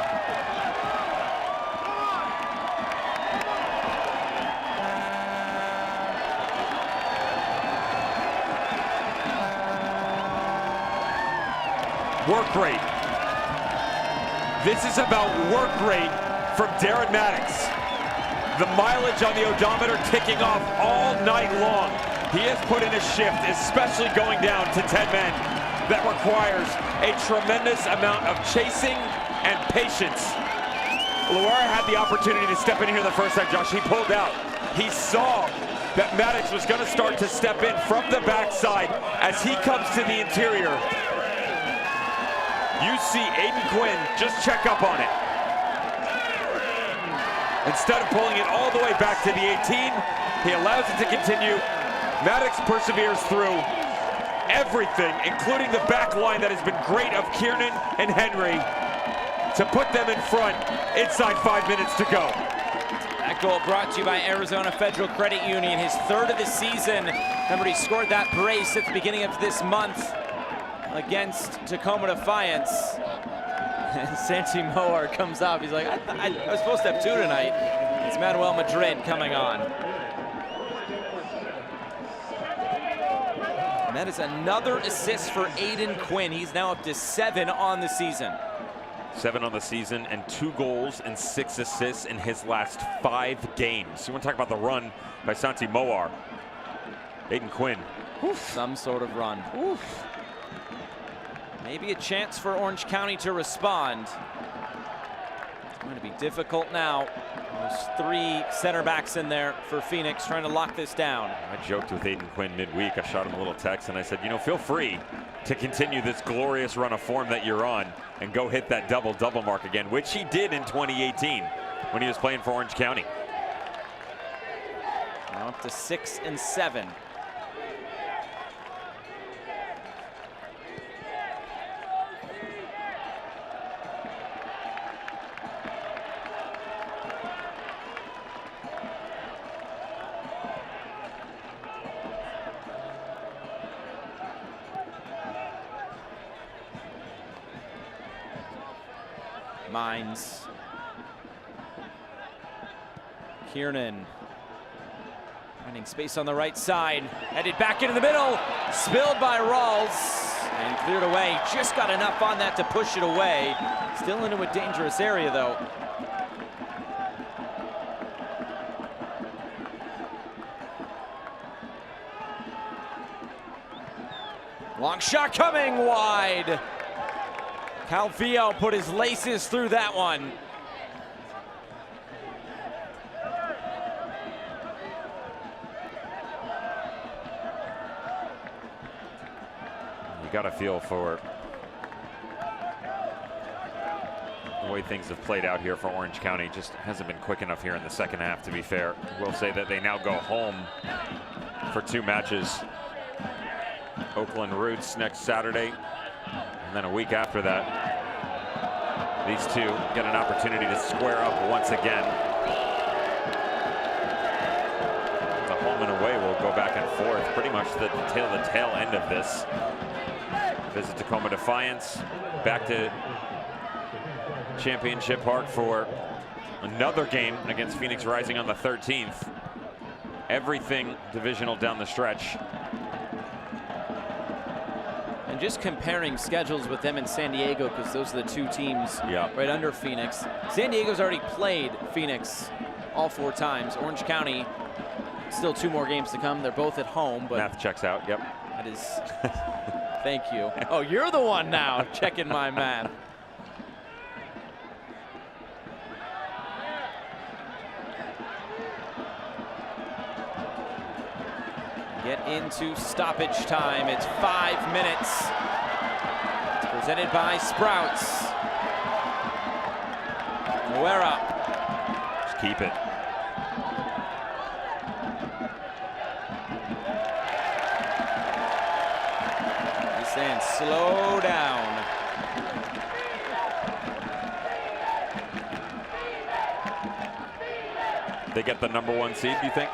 [SPEAKER 2] Work rate. This is about work rate from Darren Maddox. The mileage on the odometer ticking off all night long. He has put in a shift, especially going down to 10 men, that requires a tremendous amount of chasing and patience. Loera had the opportunity to step in here the first time, Josh. He pulled out. He saw that Maddox was going to start to step in from the backside as he comes to the interior. You see Aiden Quinn just check up on it. Instead of pulling it all the way back to the 18, he allows it to continue. Maddox perseveres through everything, including the back line that has been great of Kiernan and Henry, to put them in front inside 5 minutes to go.
[SPEAKER 1] That goal brought to you by Arizona Federal Credit Union, his third of the season. Remember, he scored that brace at the beginning of this month against Tacoma Defiance. And Santi Moar comes up. He's like, I was supposed to have 2 tonight. It's Manuel Madrid coming on. And that is another assist for Aiden Quinn. He's now up to 7 on the season.
[SPEAKER 2] 7 on the season and 2 goals and 6 assists in his last 5 games. You want to talk about the run by Santi Moar. Aiden Quinn.
[SPEAKER 1] Oof. Some sort of run. Oof. Maybe a chance for Orange County to respond. It's going to be difficult now. There's 3 center backs in there for Phoenix trying to lock this down.
[SPEAKER 2] I joked with Aiden Quinn midweek. I shot him a little text and I said, you know, feel free to continue this glorious run of form that you're on and go hit that double-double mark again, which he did in 2018 when he was playing for Orange County.
[SPEAKER 1] Now up to 6 and 7. Mines. Kiernan finding space on the right side, headed back into the middle, spilled by Rawls and cleared away. Just got enough on that to push it away. Still into a dangerous area though. Long shot coming wide. Calvillo put his laces through that one.
[SPEAKER 2] You got to feel for the way things have played out here for Orange County. Just hasn't been quick enough here in the second half, to be fair. We'll say that they now go home for 2 matches. Oakland Roots next Saturday. And then a week after that, these 2 get an opportunity to square up once again. The home and away will go back and forth. Pretty much the tail end of this. Visit Tacoma Defiance, back to Championship Park for another game against Phoenix Rising on the 13th. Everything divisional down the stretch.
[SPEAKER 1] Just comparing schedules with them in San Diego, because those are the 2 teams right under Phoenix. San Diego's already played Phoenix all 4 times. Orange County, still 2 more games to come. They're both at home. But
[SPEAKER 2] math checks out, yep.
[SPEAKER 1] That is, thank you. Oh, you're the one now checking my math. Get into stoppage time. It's 5 minutes. It's presented by Sprouts. Loera.
[SPEAKER 2] Just keep it.
[SPEAKER 1] He's saying slow down.
[SPEAKER 2] They get the #1 seed, do you think?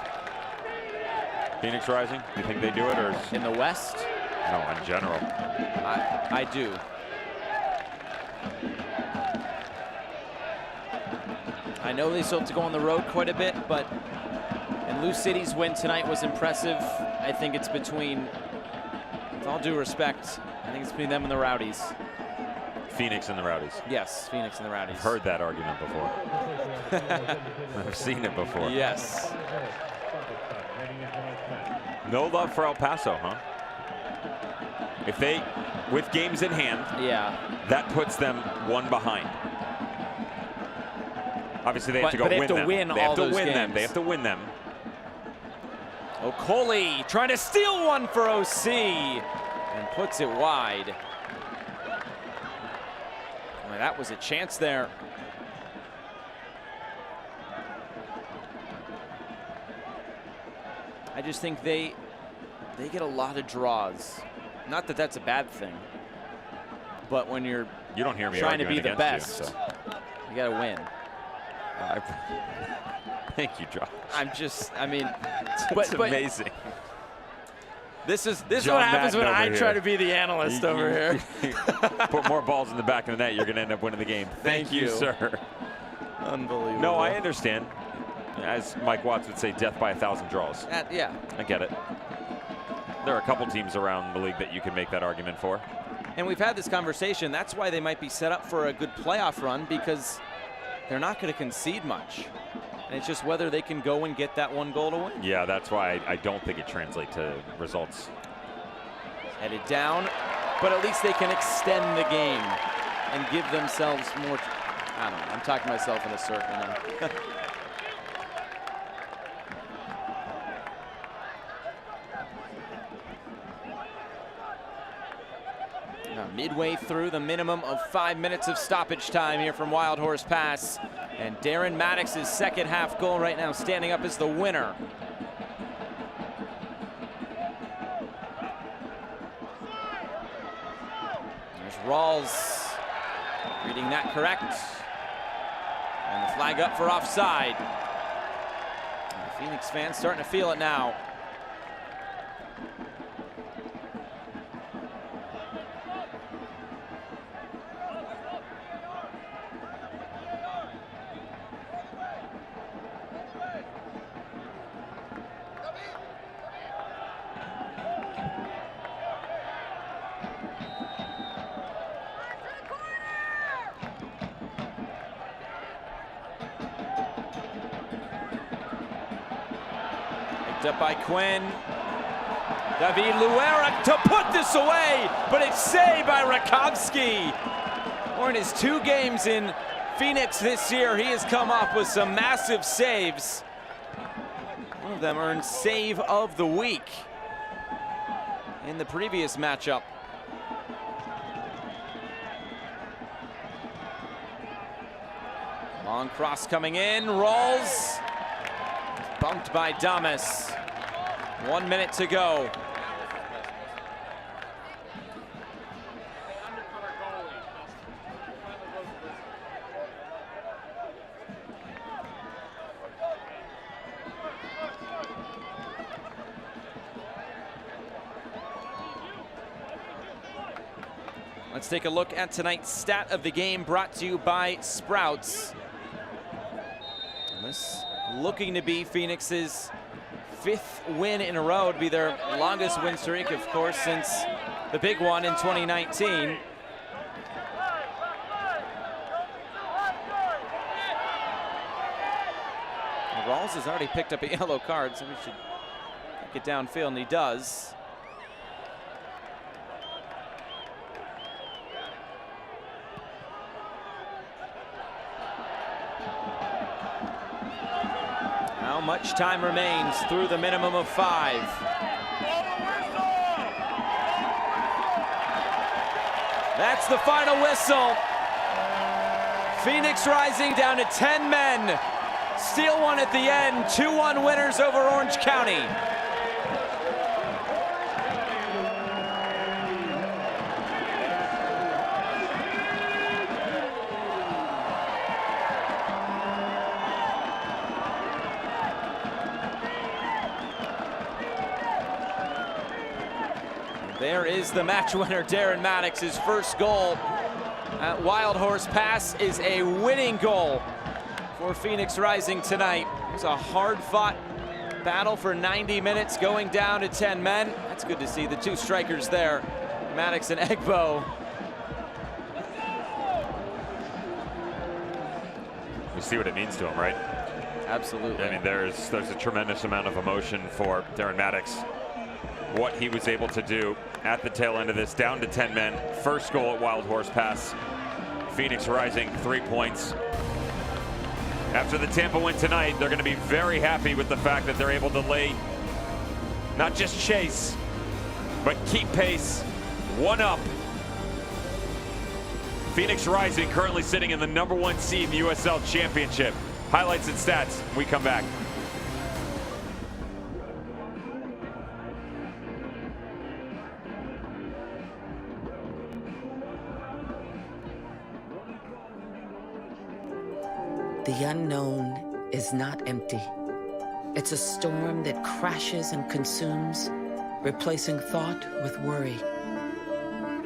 [SPEAKER 2] Phoenix Rising, do you think they do it, or
[SPEAKER 1] in the West?
[SPEAKER 2] No, in general.
[SPEAKER 1] I do. I know they still have to go on the road quite a bit, but and Lou City's win tonight was impressive. I think it's between, with all due respect, I think it's between them and the Rowdies.
[SPEAKER 2] Phoenix and the Rowdies.
[SPEAKER 1] Yes, Phoenix and the Rowdies.
[SPEAKER 2] I've heard that argument before. I've seen it before.
[SPEAKER 1] Yes.
[SPEAKER 2] No love for El Paso, huh? If they, with games in hand,
[SPEAKER 1] yeah,
[SPEAKER 2] that puts them 1 behind. Obviously, they have to go
[SPEAKER 1] but
[SPEAKER 2] win them. They have to win them. They have to win them.
[SPEAKER 1] Okoli trying to steal one for OC and puts it wide. Boy, that was a chance there. I just think they get a lot of draws. Not that that's a bad thing, but when you
[SPEAKER 2] don't hear me
[SPEAKER 1] trying to be the
[SPEAKER 2] against
[SPEAKER 1] best,
[SPEAKER 2] you
[SPEAKER 1] got to win.
[SPEAKER 2] Thank you, Josh.
[SPEAKER 1] I mean,
[SPEAKER 2] it's amazing.
[SPEAKER 1] This is
[SPEAKER 2] John
[SPEAKER 1] what happens
[SPEAKER 2] Madden
[SPEAKER 1] when I
[SPEAKER 2] over
[SPEAKER 1] try
[SPEAKER 2] here.
[SPEAKER 1] to be the analyst over here.
[SPEAKER 2] Put more balls in the back of the net, you're going to end up winning the game. Thank you, sir.
[SPEAKER 1] Unbelievable.
[SPEAKER 2] No, I understand. As Mike Watts would say, death by 1,000 draws.
[SPEAKER 1] Yeah.
[SPEAKER 2] I get it. There are a couple teams around the league that you can make that argument for.
[SPEAKER 1] And we've had this conversation. That's why they might be set up for a good playoff run, because they're not going to concede much. And it's just whether they can go and get that one goal to win.
[SPEAKER 2] Yeah, that's why I don't think it translates to results.
[SPEAKER 1] Headed down, but at least they can extend the game and give themselves more. I don't know. I'm talking myself in a circle now. Now, midway through the minimum of 5 minutes of stoppage time here from Wild Horse Pass. And Darren Maddox's second half goal right now standing up as the winner. There's Rawls reading that correct. And the flag up for offside. And the Phoenix fans starting to feel it now. Up by Quinn. David Luera to put this away, but it's saved by Rakowski. Or in his 2 games in Phoenix this year, he has come up with some massive saves. One of them earned Save of the Week in the previous matchup. Long cross coming in, Rawls. Bumped by Damas. 1 minute to go. Let's take a look at tonight's stat of the game, brought to you by Sprouts. And this looking to be Phoenix's 5th win in a row. It'd be their longest win streak, of course, since the big one in 2019. Rawls has already picked up a yellow card, so we should get downfield, and he does. How much time remains through the minimum of 5? That's the final whistle. Phoenix Rising down to 10 men. Steal one at the end. 2-1 winners over Orange County. There is the match winner, Darren Maddox. His first goal at Wild Horse Pass is a winning goal for Phoenix Rising tonight. It was a hard-fought battle for 90 minutes, going down to 10 men. That's good to see the 2 strikers there, Maddox and Egbo.
[SPEAKER 2] We see what it means to him, right?
[SPEAKER 1] Absolutely.
[SPEAKER 2] I mean, there's a tremendous amount of emotion for Darren Maddox. What he was able to do at the tail end of this, down to 10 men. First goal at Wild Horse Pass. Phoenix Rising 3 points. After the Tampa win tonight, they're going to be very happy with the fact that they're able to lay, not just chase, but keep pace, one up. Phoenix Rising currently sitting in the #1 seed in the USL Championship. Highlights and stats when we come back.
[SPEAKER 12] The unknown is not empty. It's a storm that crashes and consumes, replacing thought with worry.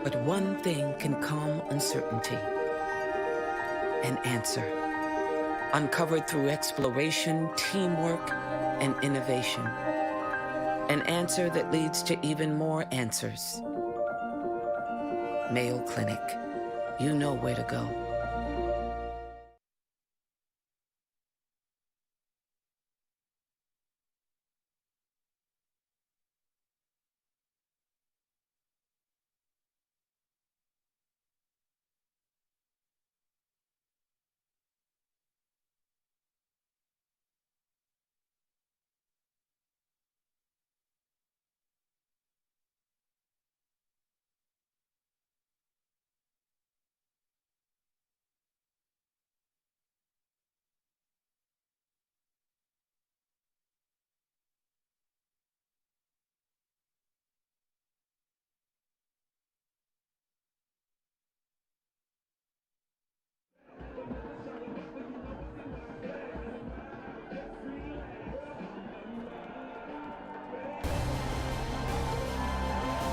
[SPEAKER 12] But one thing can calm uncertainty: an answer. Uncovered through exploration, teamwork, and innovation. An answer that leads to even more answers. Mayo Clinic. You know where to go.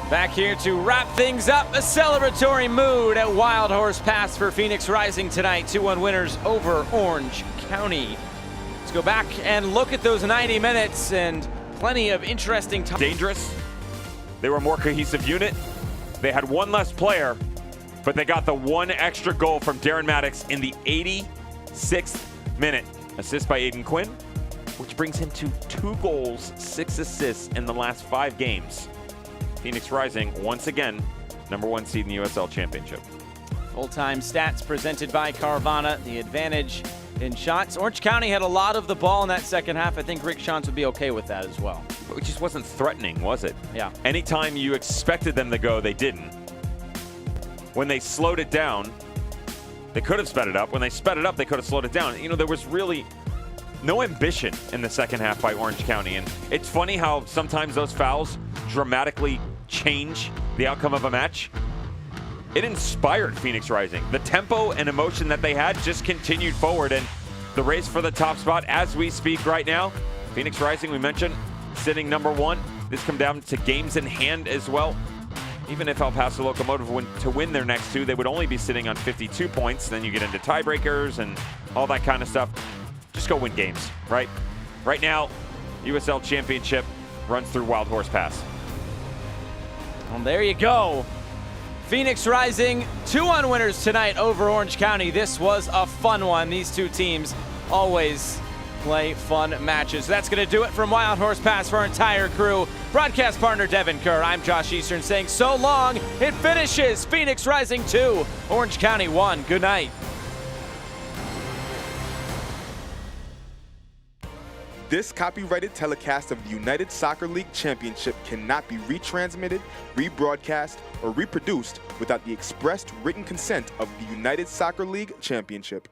[SPEAKER 1] Back here to wrap things up, a celebratory mood at Wild Horse Pass for Phoenix Rising tonight. 2-1 winners over Orange County. Let's go back and look at those 90 minutes and plenty of interesting time.
[SPEAKER 2] Dangerous. They were a more cohesive unit. They had one less player, but they got the one extra goal from Darren Maddox in the 86th minute. Assist by Aiden Quinn, which brings him to 2 goals, 6 assists in the last 5 games. Phoenix Rising, once again, #1 seed in the USL Championship.
[SPEAKER 1] Full-time stats presented by Carvana. The advantage in shots. Orange County had a lot of the ball in that second half. I think Rick Schantz would be okay with that as well.
[SPEAKER 2] It just wasn't threatening, was it?
[SPEAKER 1] Yeah.
[SPEAKER 2] Anytime you expected them to go, they didn't. When they slowed it down, they could have sped it up. When they sped it up, they could have slowed it down. You know, there was really no ambition in the second half by Orange County. And it's funny how sometimes those fouls dramatically change the outcome of a match. It inspired Phoenix Rising. The tempo and emotion that they had just continued forward, and the race for the top spot as we speak right now. Phoenix Rising, we mentioned, sitting #1. This comes down to games in hand as well. Even if El Paso Locomotive were to win their next 2, they would only be sitting on 52 points. Then you get into tiebreakers and all that kind of stuff. Just go win games, right? Right now, USL Championship runs through Wild Horse Pass.
[SPEAKER 1] Well, there you go. Phoenix Rising, 2-1 winners tonight over Orange County. This was a fun one. These two teams always play fun matches. That's going to do it from Wild Horse Pass for our entire crew. Broadcast partner Devin Kerr. I'm Josh Eastern saying so long. It finishes Phoenix Rising 2, Orange County 1. Good night.
[SPEAKER 15] This copyrighted telecast of the United Soccer League Championship cannot be retransmitted, rebroadcast, or reproduced without the expressed written consent of the United Soccer League Championship.